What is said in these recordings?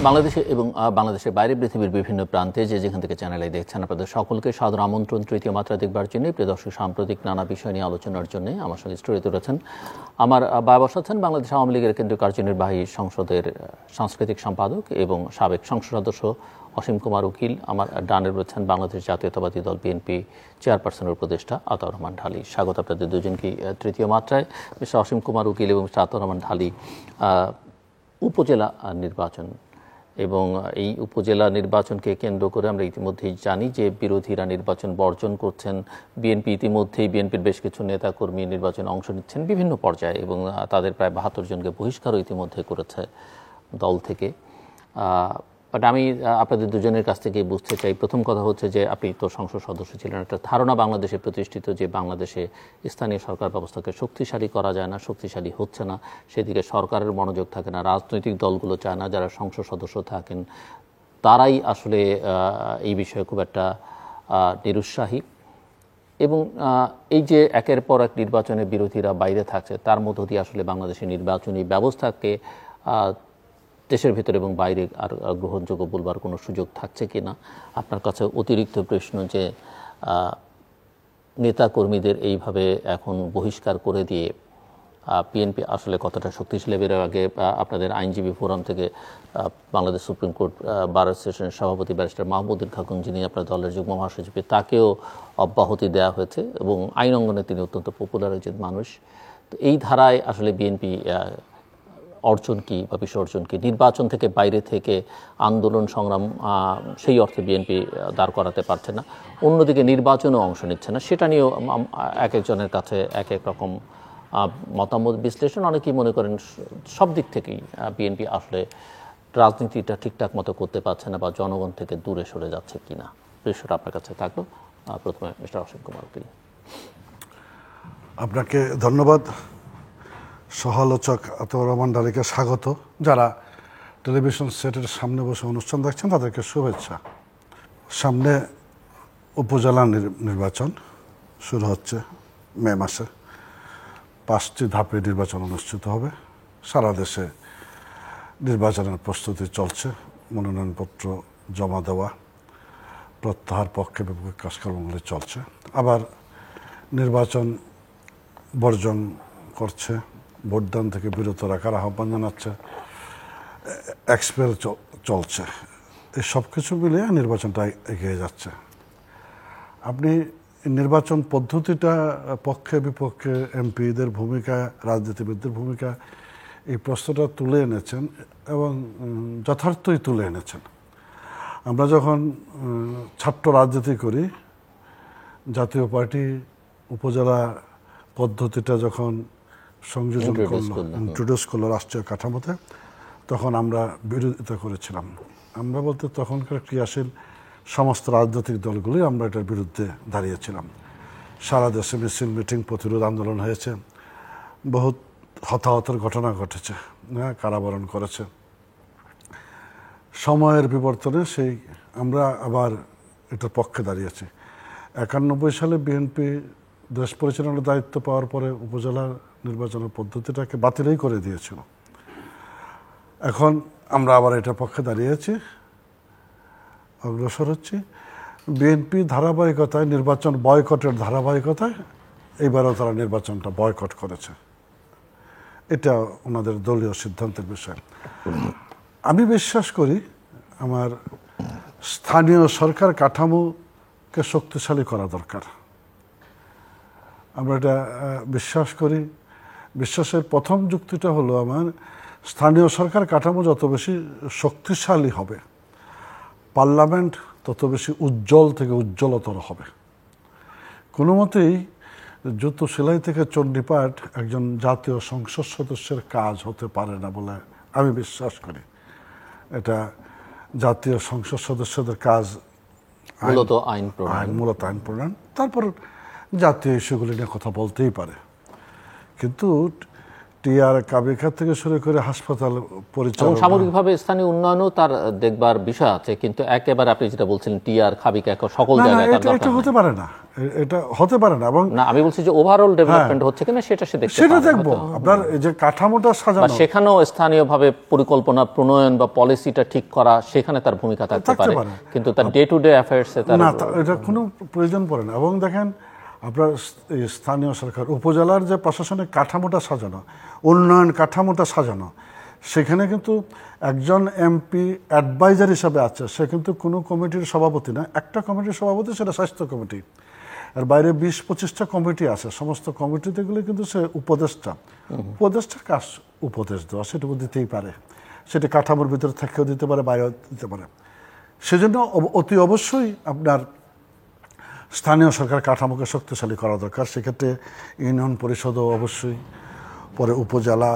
বাংলাদেশে এবং বাংলাদেশের বাইরে পৃথিবীর বিভিন্ন প্রান্তে যেখান থেকে চ্যানেলে দেখছেন আপনাদের সকলকে সাদর আমন্ত্রণ তৃতীয় মাত্রা দেখবার জন্য। প্রিয় দর্শক, সাম্প্রতিক নানা বিষয় নিয়ে আলোচনার জন্য আমার সঙ্গে স্টুডিওতে রয়েছেন আমার বাবা আছেন বাংলাদেশ আওয়ামী লীগের কেন্দ্রীয় কার্যনির্বাহী সংসদের সাংস্কৃতিক সম্পাদক এবং সাবেক সংসদ সদস্য অসীম কুমার উকিল। আমার ডানে রয়েছেন বাংলাদেশ জাতীয়তাবাদী দল বিএনপি চেয়ারপারসনের উপদেষ্টা আতাউর রহমান ঢালী। স্বাগত আপনাদের দুজনকে তৃতীয় মাত্রায়। মিস্টার অসীম কুমার উকিল এবং মিস্টার আতাউর রহমান ঢালী, উপজেলা নির্বাচন এবং এই উপজেলা নির্বাচনকে কেন্দ্র করে আমরা ইতিমধ্যেই জানি যে বিরোধীরা নির্বাচন বর্জন করছেন। বিএনপির বেশ কিছু নেতাকর্মী নির্বাচনে অংশ নিচ্ছেন বিভিন্ন পর্যায়ে এবং তাদের প্রায় ৭২ জনকে বহিষ্কারও ইতিমধ্যে করেছে দল থেকে। বাট আমি আপনাদের দুজনের কাছ থেকে বুঝতে চাই, প্রথম কথা হচ্ছে যে আপনি তো সংসদ সদস্য ছিলেন, একটা ধারণা বাংলাদেশে প্রতিষ্ঠিত যে বাংলাদেশে স্থানীয় সরকার ব্যবস্থাকে শক্তিশালী করা যায় না, শক্তিশালী হচ্ছে না, সেদিকে সরকারের মনোযোগ থাকে না, রাজনৈতিক দলগুলো চায় না, যারা সংসদ সদস্য থাকেন তারাই আসলে এই বিষয়ে খুব একটা নিরুৎসাহী। এবং এই যে একের পর এক নির্বাচনে বিরোধীরা বাইরে থাকছে, তার মধ্য দিয়ে আসলে বাংলাদেশের নির্বাচনী ব্যবস্থাকে দেশের ভিতরে এবং বাইরে আর গ্রহণযোগ্য বলবার কোনো সুযোগ থাকছে কি না। আপনার কাছে অতিরিক্ত প্রশ্ন যে নেতাকর্মীদের এইভাবে এখন বহিষ্কার করে দিয়ে বিএনপি আসলে কতটা শক্তিশালী। এর আগে আপনাদের আইনজীবী ফোরাম থেকে বাংলাদেশ সুপ্রিম কোর্ট বার অ্যাসোসিয়েশনের সভাপতি ব্যারিস্টার মাহমুদুল খাকুন, যিনি আপনার দলের যুগ্ম মহাসচিব, তাকেও অব্যাহতি দেওয়া হয়েছে এবং আইন অঙ্গনে তিনি অত্যন্ত পপুলার একজন মানুষ। তো এই ধারায় আসলে বিএনপি অর্জন কি বা বিসর্জন কি, নির্বাচন থেকে বাইরে থেকে আন্দোলন সংগ্রাম সেই অর্থে বিএনপি দাঁড় করাতে পারছে না, অন্যদিকে নির্বাচনেও অংশ নিচ্ছে না, সেটা নিয়েও এক একজনের কাছে এক এক রকম মতামত বিশ্লেষণ। অনেকেই মনে করেন সব দিক থেকেই বিএনপি আসলে রাজনীতিটা ঠিকঠাক মতো করতে পারছে না বা জনগণ থেকে দূরে সরে যাচ্ছে কিনা, বিষয়টা আপনার কাছে থাকলো। প্রথমে মিস্টার অসীম কুমার উকিল। আপনাকে ধন্যবাদ। সহালোচক আতাউর রহমান ঢালীকে স্বাগত। যারা টেলিভিশন সেটের সামনে বসে অনুষ্ঠান দেখছেন তাদেরকে শুভেচ্ছা। সামনে উপজেলা নির্বাচন শুরু হচ্ছে মে মাসে। 5টি ধাপে নির্বাচন অনুষ্ঠিত হবে। সারা দেশে নির্বাচনের প্রস্তুতি চলছে। মনোনয়নপত্র জমা দেওয়া, প্রত্যাহার, পক্ষে বিপক্ষে কাজকর্মগুলি চলছে। আবার নির্বাচন বর্জন করছে, ভোটদান থেকে বিরত রাখার আহ্বান জানাচ্ছে, এক্সপেল চলছে। এই সব কিছু মিলিয়ে নির্বাচনটা এগিয়ে যাচ্ছে। আপনি নির্বাচন পদ্ধতিটা, পক্ষে বিপক্ষে এমপিদের ভূমিকা, রাজনীতিবিদদের ভূমিকা, এই প্রশ্নটা তুলে এনেছেন এবং যথার্থই তুলে এনেছেন। আমরা যখন ছাত্র রাজনীতি করি, জাতীয় পার্টি উপজেলা পদ্ধতিটা যখন সংযোজন করলো, ইন্ট্রোডিউস করলো রাষ্ট্রীয় কাঠামোতে, তখন আমরা বিরোধিতা করেছিলাম। আমরা বলতে তখনকার ক্রিয়াশীল সমস্ত রাজনৈতিক দলগুলি আমরা এটার বিরুদ্ধে দাঁড়িয়েছিলাম। সারা দেশে মিছিল, মিটিং, প্রতিরোধ আন্দোলন হয়েছে, বহুত হতাহতের ঘটনা ঘটেছে, কারাবরণ করেছে। সময়ের বিবর্তনে আমরা আবার এটার পক্ষে দাঁড়িয়েছি। 91 সালে বিএনপি দেশ পরিচালনার দায়িত্ব পাওয়ার পরে উপজেলা নির্বাচনের পদ্ধতিটাকে বাতিলই করে দিয়েছিল। এখন আমরা আবার এটার পক্ষে দাঁড়িয়েছি, অগ্রসর হচ্ছি। বিএনপি ধারাবাহিকতায়, নির্বাচন বয়কটের ধারাবাহিকতায় এইবারও তারা নির্বাচনটা বয়কট করেছে। এটা ওনাদের দলীয় সিদ্ধান্তের বিষয়। আমি বিশ্বাস করি আমার স্থানীয় সরকার কাঠামোকে শক্তিশালী করা দরকার। আমরা এটা বিশ্বাস করি। বিশ্বাসের প্রথম যুক্তিটা হলো, আমার স্থানীয় সরকার কাঠামো যত বেশি শক্তিশালী হবে, পার্লামেন্ট তত বেশি উজ্জ্বল থেকে উজ্জ্বলতর হবে। কোনো মতেই জুতো সেলাই থেকে চণ্ডীপাঠ একজন জাতীয় সংসদ সদস্যের কাজ হতে পারে না বলে আমি বিশ্বাস করি। এটা জাতীয় সংসদ সদস্যদের কাজ মূলত আইন প্রণয়ন, তারপর জাতীয় ইস্যুগুলি নিয়ে কথা বলতেই পারে। কিন্তু টিআর কাবিখা থেকে শুরু করে হাসপাতাল এবং পরিচালনা, সামগ্রিকভাবে স্থানীয় উন্নয়নও তার দেখবার বিষয় আছে, কিন্তু একেবারে আপনি যেটা বলছিলেন টিআর খাবিকা সকল না, জায়গায় তার এটা দরকার হতে পারে না, এটা হতে পারে না। এবং না, আমি বলছি যে ওভারঅল ডেভেলপমেন্ট হচ্ছে কিনা সেটা সে দেখতে সেটা পারে দেখবো। হয়তো। আপনার এই যে কাঠামোটা বা সাজানো সেখানেও স্থানীয়ভাবে পরিকল্পনা প্রণয়ন বা পলিসিটা ঠিক করা, সেখানে তার ভূমিকা থাকতে পারে, কিন্তু তার ডে টু ডে অ্যাফেয়ার্সে তার না, এটা কোনো প্রয়োজন পড়ে না। এবং দেখেন আপনার এই স্থানীয় সরকার উপজেলার যে প্রশাসনিক কাঠামোটা সাজানো, উন্নয়ন কাঠামোটা সাজানো, সেখানে কিন্তু একজন এমপি অ্যাডভাইজার হিসাবে আছে, সে কিন্তু কোনো কমিটির সভাপতি না। একটা কমিটির সভাপতি, সেটা স্বাস্থ্য কমিটি, আর বাইরে 20-25টা কমিটি আছে। সমস্ত কমিটিতে গুলো কিন্তু সে উপদেষ্টা, উপদেষ্টার কাজ উপদেশ দেওয়া, সেটুকু দিতেই পারে। সেটা কাঠামোর ভিতরে থেকেও দিতে পারে, বাইরেও দিতে পারে। সেজন্য অতি অবশ্যই আপনার স্থানীয় সরকার কাঠামোকে শক্তিশালী করা দরকার। সেক্ষেত্রে ইউনিয়ন পরিষদও অবশ্যই, পরে উপজেলা,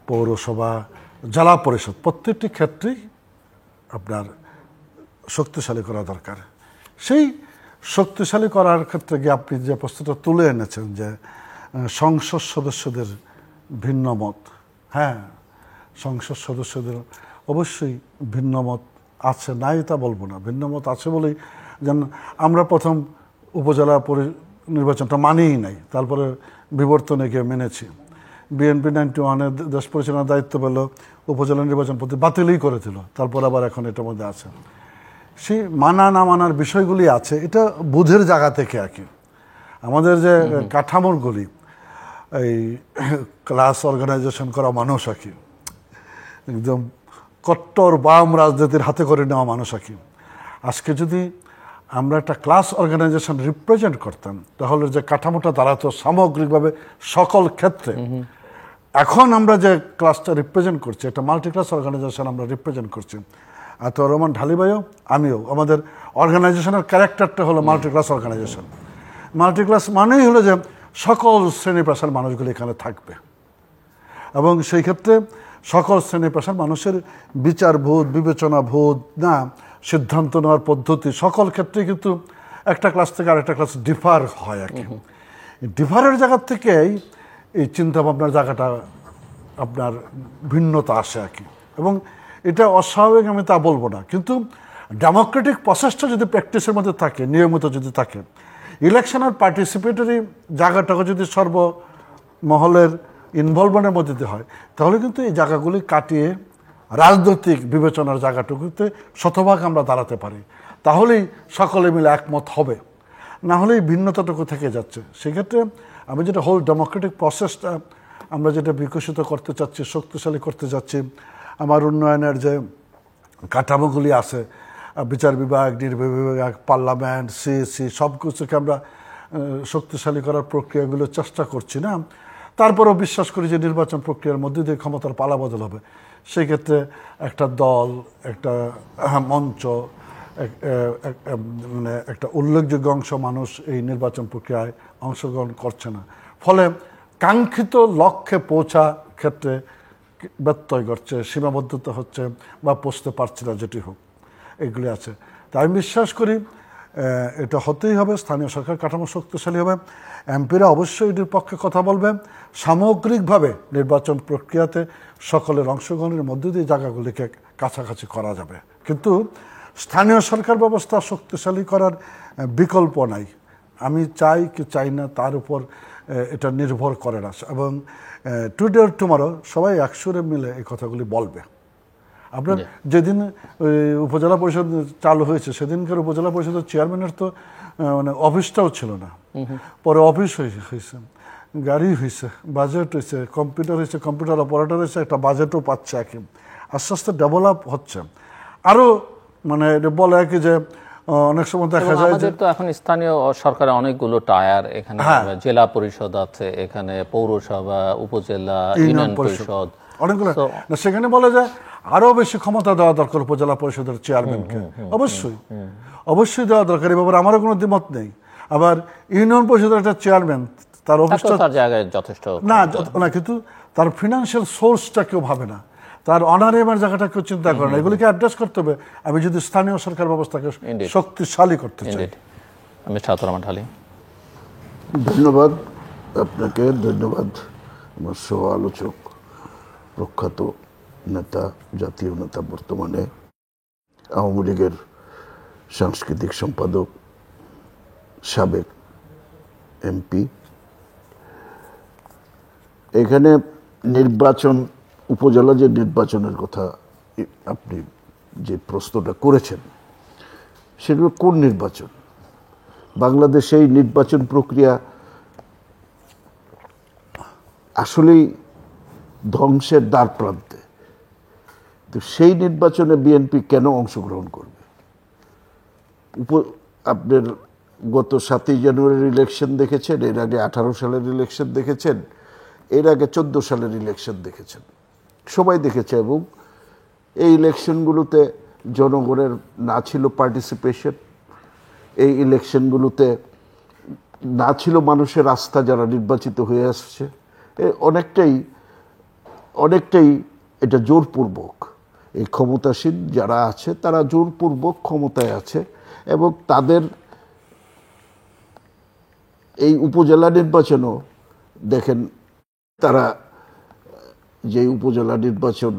পৌরসভা, জেলা পরিষদ, প্রত্যেকটি ক্ষেত্রেই আপনার শক্তিশালী করা দরকার। সেই শক্তিশালী করার ক্ষেত্রে গিয়ে আপনি যে প্রশ্নটা তুলে এনেছেন যে সংসদ সদস্যদের ভিন্ন মত, হ্যাঁ, সংসদ সদস্যদের অবশ্যই ভিন্ন মত আছে, নাই তা বলবো না, ভিন্ন মত আছে বলেই যেন আমরা প্রথম উপজেলা নির্বাচনটা মানেই নাই, তারপরে বিবর্তনে গিয়ে মেনেছি। বিএনপি 91-এ দেশ পরিচালনার দায়িত্ব পেল, উপজেলা নির্বাচন প্রতি বাতিলই করে দিল, তারপর আবার এখন এটার মধ্যে আছে। সেই মানা না মানার বিষয়গুলি আছে, এটা বুঝের জায়গা থেকে আর কি। আমাদের যে কাঠামোরগুলি, এই ক্লাস অর্গানাইজেশন করা মানুষ আর কি, একদম কট্টর বাম রাজনীতির হাতে করে নেওয়া মানুষ আর কি। আজকে যদি আমরা একটা ক্লাস অর্গানাইজেশন রিপ্রেজেন্ট করতাম, তাহলে যে কাঠামোটা দাঁড়াতো সামগ্রিকভাবে সকল ক্ষেত্রে, এখন আমরা যে ক্লাসটা রিপ্রেজেন্ট করছি, একটা মাল্টি ক্লাস অর্গানাইজেশন আমরা রিপ্রেজেন্ট করছি। আতাউর রহমান ঢালী ভাইও আমিও, আমাদের অর্গানাইজেশনের ক্যারেক্টারটা হলো multi class organization. Multi class মানেই হলো যে সকল শ্রেণী পেশার মানুষগুলো এখানে থাকবে, এবং সেই ক্ষেত্রে সকল শ্রেণী পেশার মানুষের বিচারবোধ, বিবেচনাবোধ, না সিদ্ধান্ত নেওয়ার পদ্ধতি, সকল ক্ষেত্রে কিন্তু একটা ক্লাস থেকে আরেকটা ক্লাস ডিফার হয় আর কি। ডিফারের জায়গা থেকেই এই চিন্তাভাবনার জায়গাটা আপনার ভিন্নতা আসে আর কি। এবং এটা অস্বাভাবিক আমি তা বলবো না, কিন্তু ডেমোক্রেটিক প্রসেসটা যদি প্র্যাকটিসের মধ্যে থাকে, নিয়মিত যদি থাকে, ইলেকশনের পার্টিসিপেটরি জায়গাটাকে যদি সর্বমহলের ইনভলভমেন্টের মধ্যে দিয়ে হয়, তাহলে কিন্তু এই জায়গাগুলি কাটিয়ে রাজনৈতিক বিবেচনার জায়গাটুকুতে শতভাগ আমরা দাঁড়াতে পারি। তাহলেই সকলে মিলে একমত হবে, না হলেই ভিন্নতাটুকু থেকে যাচ্ছে। সেক্ষেত্রে আমি যেটা হোল ডেমোক্রেটিক প্রসেসটা আমরা যেটা বিকশিত করতে চাচ্ছি, শক্তিশালী করতে যাচ্ছি, আমার উন্নয়নের যে কাঠামোগুলি আছে, বিচার বিভাগ, নির্বাহী বিভাগ, পার্লামেন্ট, সিএসি, সব কিছুকে আমরা শক্তিশালী করার প্রক্রিয়াগুলো চেষ্টা করছি না। তারপরেও বিশ্বাস করি যে নির্বাচন প্রক্রিয়ার মধ্যে দিয়ে ক্ষমতার পালাবদল হবে। সেই ক্ষেত্রে একটা দল, একটা মঞ্চ, মানে একটা উল্লেখযোগ্য অংশ মানুষ এই নির্বাচন প্রক্রিয়ায় অংশগ্রহণ করছে না, ফলে কাঙ্ক্ষিত লক্ষ্যে পৌঁছা ক্ষেত্রে ব্যত্যয় ঘটছে, সীমাবদ্ধতা হচ্ছে, বা পৌঁছতে পারছে না, যেটি হোক, এগুলি আছে। তাই আমি বিশ্বাস করি এটা হতেই হবে, স্থানীয় সরকার কাঠামো শক্তিশালী হবে, এমপিরা অবশ্যই এটির পক্ষে কথা বলবে। সামগ্রিকভাবে নির্বাচন প্রক্রিয়াতে সকলের অংশগ্রহণের মধ্যে দিয়ে জায়গাগুলিকে কাছাকাছি করা যাবে, কিন্তু স্থানীয় সরকার ব্যবস্থা শক্তিশালী করার বিকল্প নাই। আমি চাই কি চাই না তার উপর এটা নির্ভর করে না, এবং টুডে অর টুমরো সবাই একসুরে মিলে এই কথাগুলি বলবে। আপনার যেদিন উপজেলা পরিষদ চালু হয়েছে, সেদিনকার উপজেলা পরিষদের চেয়ারম্যানের তো মানে অফিসটাও ছিল না, পরে অফিস হয়েছে, গাড়ি হয়েছে, বাজেট হয়েছে, কম্পিউটার হয়েছে, কম্পিউটার অপারেটর হয়েছে, একটা বাজেটও পাচ্ছে আর কি। আস্তে আস্তে ডেভেলপ হচ্ছে আরও, মানে বলে আর কি যে অনেক সময় দেখা যায় যে তো এখন স্থানীয় সরকারের অনেকগুলো টায়ার, এখানে জেলা পরিষদ আছে, এখানে পৌরসভা, উপজেলা, ইউনিয়ন পরিষদ, অনেকগুলো, সেখানে বলে যায় আরো বেশি ক্ষমতা দেওয়া দরকার উপজেলা পরিষদের চেয়ারম্যানকে। অবশ্যই অবশ্যই দেওয়া দরকার, এই ব্যাপারে আমারও কোনো দ্বিমত নেই। আবার ইউনিয়ন পরিষদের একটা চেয়ারম্যান, তার অফিসটা তার জায়গায় যথেষ্ট না, কিন্তু তার ফিনান্সিয়াল সোর্সটা কেউ ভাবে না, তার অনারিয়ামের জায়গাটা কেউ চিন্তা করে না। এগুলিকে অ্যাড্রেস করতে হবে আমি যদি স্থানীয় সরকার ব্যবস্থাকে শক্তিশালী করতে চাই। আমি আতাউর রহমান ঢালী, ধন্যবাদ আপনাকে, ধন্যবাদ আমার সহ আলোচক। প্রখ্যাত নেতা, জাতীয় নেতা, বর্তমানে আওয়ামী লীগের সাংস্কৃতিক সম্পাদক, সাবেক এমপি। এখানে নির্বাচন, উপজেলা যে নির্বাচনের কথা আপনি যে প্রশ্নটা করেছেন, সেগুলো কোন নির্বাচন? বাংলাদেশে এই নির্বাচন প্রক্রিয়া আসলেই ধ্বংসের দ্বার প্রান্তে। তো সেই নির্বাচনে বিএনপি কেন অংশগ্রহণ করবে? আপনার গত 7ই জানুয়ারির ইলেকশন দেখেছেন, এর আগে 18 সালের ইলেকশন দেখেছেন, এর আগে 14 সালের ইলেকশন দেখেছেন, সবাই দেখেছে। এবং এই ইলেকশনগুলোতে জনগণের না ছিল পার্টিসিপেশন, এই ইলেকশনগুলোতে না ছিল মানুষের আস্থা যারা নির্বাচিত হয়ে আসছে। অনেকটাই এটা জোরপূর্বক, এই ক্ষমতাসীন যারা আছে তারা জোরপূর্বক ক্ষমতায় আছে। এবং তাদের এই উপজেলা নির্বাচনও দেখেন, তারা যে উপজেলা নির্বাচন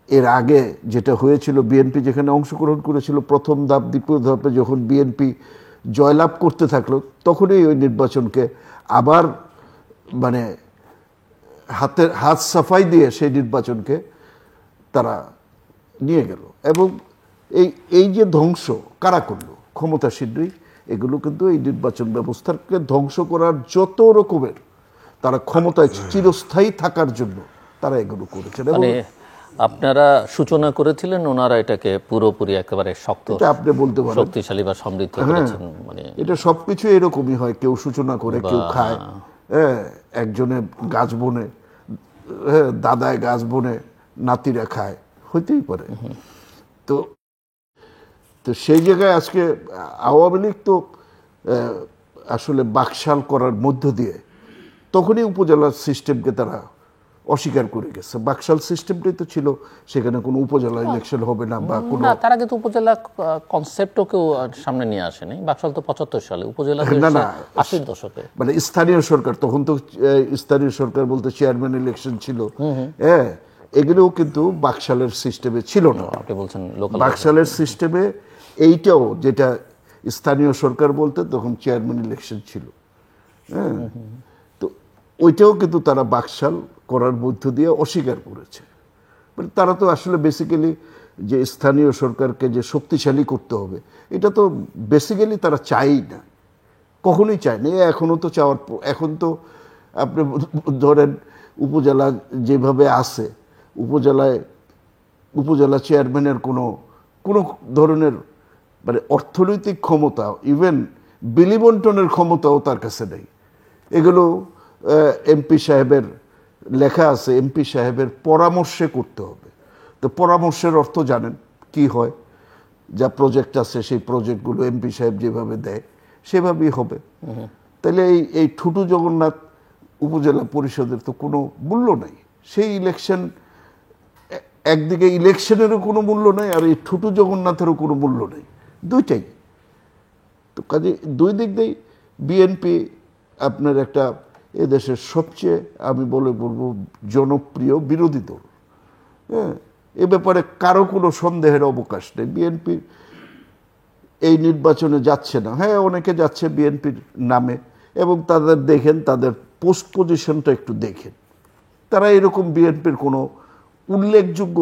এর আগে যেটা হয়েছিল, বিএনপি যেখানে অংশগ্রহণ করেছিল, প্রথম ধাপ দ্বিতীয় ধাপে যখন বিএনপি জয়লাভ করতে থাকলো, তখনই ওই নির্বাচনকে আবার মানে হাত সাফাই দিয়ে সেই নির্বাচনকে তারা নিয়ে গেল। এবং এই যে ধ্বংস কারা করলো? ক্ষমতাসীনই। এগুলো কিন্তু এই নির্বাচন ব্যবস্থাকে ধ্বংস করার যত রকমের, তারা ক্ষমতায় চিরস্থায়ী থাকার জন্য তারা এগুলো করেছেন। মানে আপনারা সূচনা করেছিলেন, ওনারা এটাকে পুরোপুরি একেবারে শক্ত, আপনি বলতে পারেন শক্তিশালী বা সমৃদ্ধ করেছেন। মানে এটা সবকিছু এরকমই হয়, কেউ সূচনা করে, কেউ খায়। একজনে গাছ বনে, দাদায় গাছ বনে, নাতিরা খায়, হইতেই পারে। তো সেই জায়গায় আজকে আওয়ামী লীগ তো আসলে বাকশাল করার মধ্য দিয়ে তখনই উপজেলার সিস্টেমকে তারা অস্বীকার করে গেছে। বাকশাল সিস্টেমটাই তো ছিল, সেখানে কোনো উপজেলা ইলেকশন হবে না বা কোনো, তারা কিন্তু উপজেলা কনসেপ্টও কেউ সামনে নিয়ে আসেনি। বাকশাল তো 75 সালে, উপজেলা 80-র দশকে, মানে স্থানীয় সরকার। তখন তো স্থানীয় সরকার বলতে চেয়ারম্যান ইলেকশন ছিল। এগুলোও কিন্তু বাকশালের সিস্টেমে ছিল না। আপনি বলছেন লোকাল বাকশালের সিস্টেমে এইটাও, যেটা স্থানীয় সরকার বলতে তখন চেয়ারম্যান ইলেকশন ছিল। তো ওইটাও কিন্তু তারা বাকশাল করার মধ্য দিয়ে অস্বীকার করেছে। মানে তারা তো আসলে বেসিক্যালি যে স্থানীয় সরকারকে যে শক্তিশালী করতে হবে, এটা তো বেসিক্যালি তারা চায়ই না, কখনোই চায় না। এখনও তো চাওয়ার, এখন তো আপনি ধরেন উপজেলা যেভাবে আছে, উপজেলা চেয়ারম্যানের কোনো ধরনের মানে অর্থনৈতিক ক্ষমতা, ইভেন বিলি বন্টনের ক্ষমতাও তার কাছে নেই। এগুলো এমপি সাহেবের লেখা আছে, এমপি সাহেবের পরামর্শে করতে হবে। তো পরামর্শের অর্থ জানেন কি হয়? যা প্রজেক্ট আছে সেই প্রজেক্টগুলো এমপি সাহেব যেভাবে দেয় সেভাবেই হবে। তাহলে এই ঠুটু জগন্নাথ উপজেলা পরিষদের তো কোনো মূল্য নাই। সেই ইলেকশন, একদিকে ইলেকশনেরও কোনো মূল্য নেই, আর এই ঠুটু জগন্নাথেরও কোনো মূল্য নেই, দুইটাই। তো কাজে দুই দিক দিয়েই বিএনপি আপনার একটা এদেশের সবচেয়ে, আমি বলবো জনপ্রিয় বিরোধী দল। এ ব্যাপারে কারো কোনো সন্দেহের অবকাশ নেই। বিএনপি এই নির্বাচনে যাচ্ছে না, অনেকে যাচ্ছে বিএনপির নামে, এবং তাদের দেখেন, তাদের পোস্ট পজিশনটা একটু দেখেন, তারা এরকম বিএনপির কোনো উল্লেখযোগ্য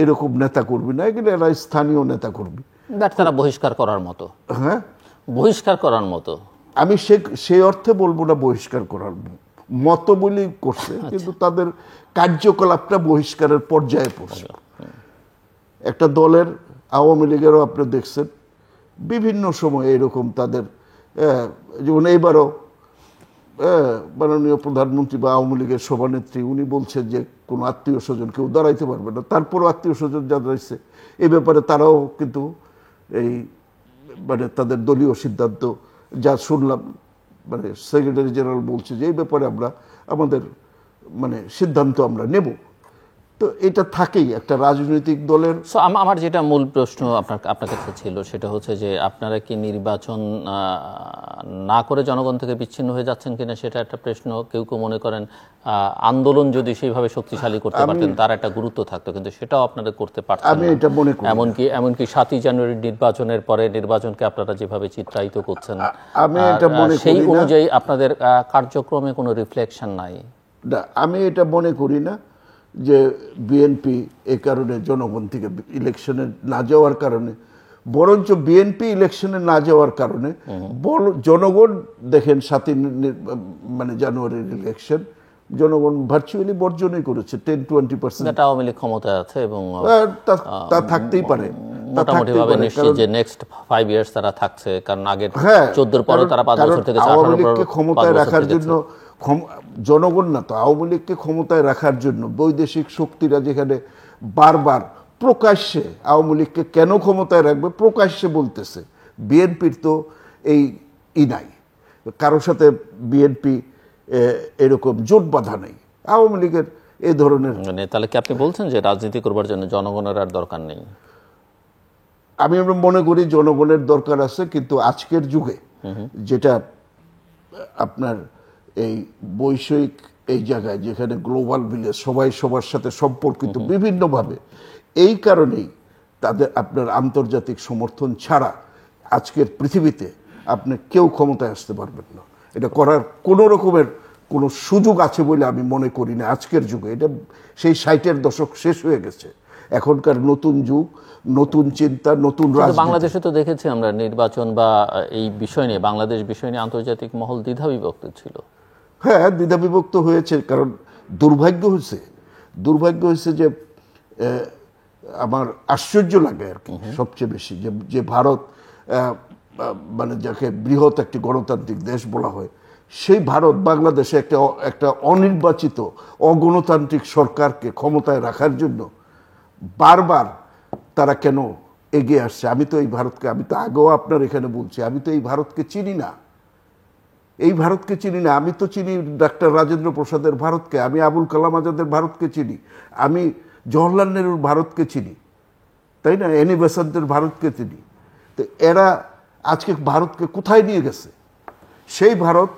এরকম নেতা কর্মী না, এগুলো এরা স্থানীয় নেতা কর্মী। তারা বহিষ্কার করার মতো, বহিষ্কার করার মতো। আমি সেই অর্থে বলবো না বহিষ্কার করার মতো বলেই করছে, কিন্তু তাদের কার্যকলাপটা বহিষ্কারের পর্যায়ে পড়ছে। একটা দলের, আওয়ামী লীগেরও আপনি দেখছেন বিভিন্ন সময় এরকম তাদের, যেমন এইবারও মাননীয় প্রধানমন্ত্রী বা আওয়ামী লীগের সভানেত্রী উনি বলছেন যে কোনো আত্মীয় স্বজন কেউ দাঁড়াইতে পারবে না, তারপরও আত্মীয় স্বজন যা দাঁড়াইছে এ ব্যাপারে তারাও কিন্তু এই মানে তাদের দলীয় সিদ্ধান্ত যা শুনলাম, মানে সেক্রেটারি জেনারেল বলছে যে এই ব্যাপারে আমরা আমাদের মানে সিদ্ধান্ত আমরা নেব। তো তো এটা থাকেই একটা রাজনৈতিক দলের। সো আমার যেটা মূল প্রশ্ন আপনার কাছে ছিল সেটা হচ্ছে যে আপনারা কি নির্বাচন না করে জনগণ থেকে বিচ্ছিন্ন হয়ে যাচ্ছেন কিনা সেটা একটা প্রশ্ন। কেউ কেউ মনে করেন আন্দোলন যদি সেইভাবে শক্তিশালী করতে পারতেন তার একটা গুরুত্ব থাকতো, কিন্তু সেটাও আপনারা করতে পারছেন আমি এটা মনে করি। এমনকি 7ই জানুয়ারি নির্বাচনের পরে নির্বাচনকে আপনারা যেভাবে চিত্রায়িত করছেন আমি এটা মনে সেই করি না। অনুযায়ী আপনাদের কার্যক্রমে কোনো রিফ্লেকশন নাই। আমি এটা মনে করি না যে বিএনপি এ কারণে জনগণ থেকে ইলেকশনে না যাওয়ার কারণে, বরঞ্চ বিএনপি ইলেকশনে না যাওয়ার কারণে জনগণ দেখেন 7ই মানে জানুয়ারির ইলেকশন জনগণ ভার্চুয়ালি বর্জনই করেছে 10-20%। আওয়ামী লীগ ক্ষমতায় আছে এবং তা থাকতেই পারে, মোটামুটি ভাবে নিশ্চিত যে নেক্সট 5 ইয়ার্স তারা থাকছে, কারণ আগের 14 পরে তারা 5 বছর থেকে 18 আওয়ামী লীগকে ক্ষমতায় রাখার জন্য জনগণ না তো, আওয়ামী লীগকে ক্ষমতায় রাখার জন্য বৈদেশিক শক্তিরা যেখানে বারবার প্রকাশ্যে আওয়ামী লীগকে কেন ক্ষমতায় রাখবে প্রকাশ্যে বলতেছে। বিএনপির তো এই নাই, কারোর সাথে বিএনপি এরকম জোট বাঁধা নেই। আওয়ামী লীগের এই ধরনের, মানে তাহলে কি আপনি বলছেন যে রাজনীতি করবার জন্য জনগণের আর দরকার নেই? আমি মনে করি জনগণের দরকার আছে, কিন্তু আজকের যুগে যেটা আপনার এই বৈষয়িক এই জায়গায় যেখানে গ্লোবাল ভিলেজ সবাই সবার সাথে সম্পর্কিত বিভিন্নভাবে, এই কারণেই তাদের আপনার আন্তর্জাতিক সমর্থন ছাড়া আজকের পৃথিবীতে আপনি কেউ ক্ষমতায় আসতে পারবেন না। এটা করার কোনো রকমের কোনো সুযোগ আছে বলে আমি মনে করি না আজকের যুগে। এটা সেই 60-এর দশক শেষ হয়ে গেছে, এখনকার নতুন যুগ, নতুন চিন্তা, নতুন রাজনীতি। বাংলাদেশে তো দেখেছি আমরা নির্বাচন বা এই বিষয় নিয়ে, বাংলাদেশ বিষয় নিয়ে আন্তর্জাতিক মহল দ্বিধা বিভক্ত ছিল। হ্যাঁ, দ্বিধা বিভক্ত হয়েছে, কারণ দুর্ভাগ্য হয়েছে যে আমার আশ্চর্য লাগে আর কি সবচেয়ে বেশি যে ভারত মানে যাকে বৃহৎ একটি গণতান্ত্রিক দেশ বলা হয়, সেই ভারত বাংলাদেশে একটা অনির্বাচিত অগণতান্ত্রিক সরকারকে ক্ষমতায় রাখার জন্য বারবার তারা কেন এগিয়ে আসছে। আমি তো আগেও আপনার এখানে বলছি, আমি তো এই ভারতকে চিনি না। আমি তো চিনি ডাক্তার রাজেন্দ্র প্রসাদের ভারতকে, আমি আবুল কালাম আজাদের ভারতকে চিনি, আমি জওহরলাল নেহরুর ভারতকে চিনি, তাই না, এনি বেসান্তের ভারতকে চিনি। তো এরা আজকে ভারতকে কোথায় নিয়ে গেছে? সেই ভারত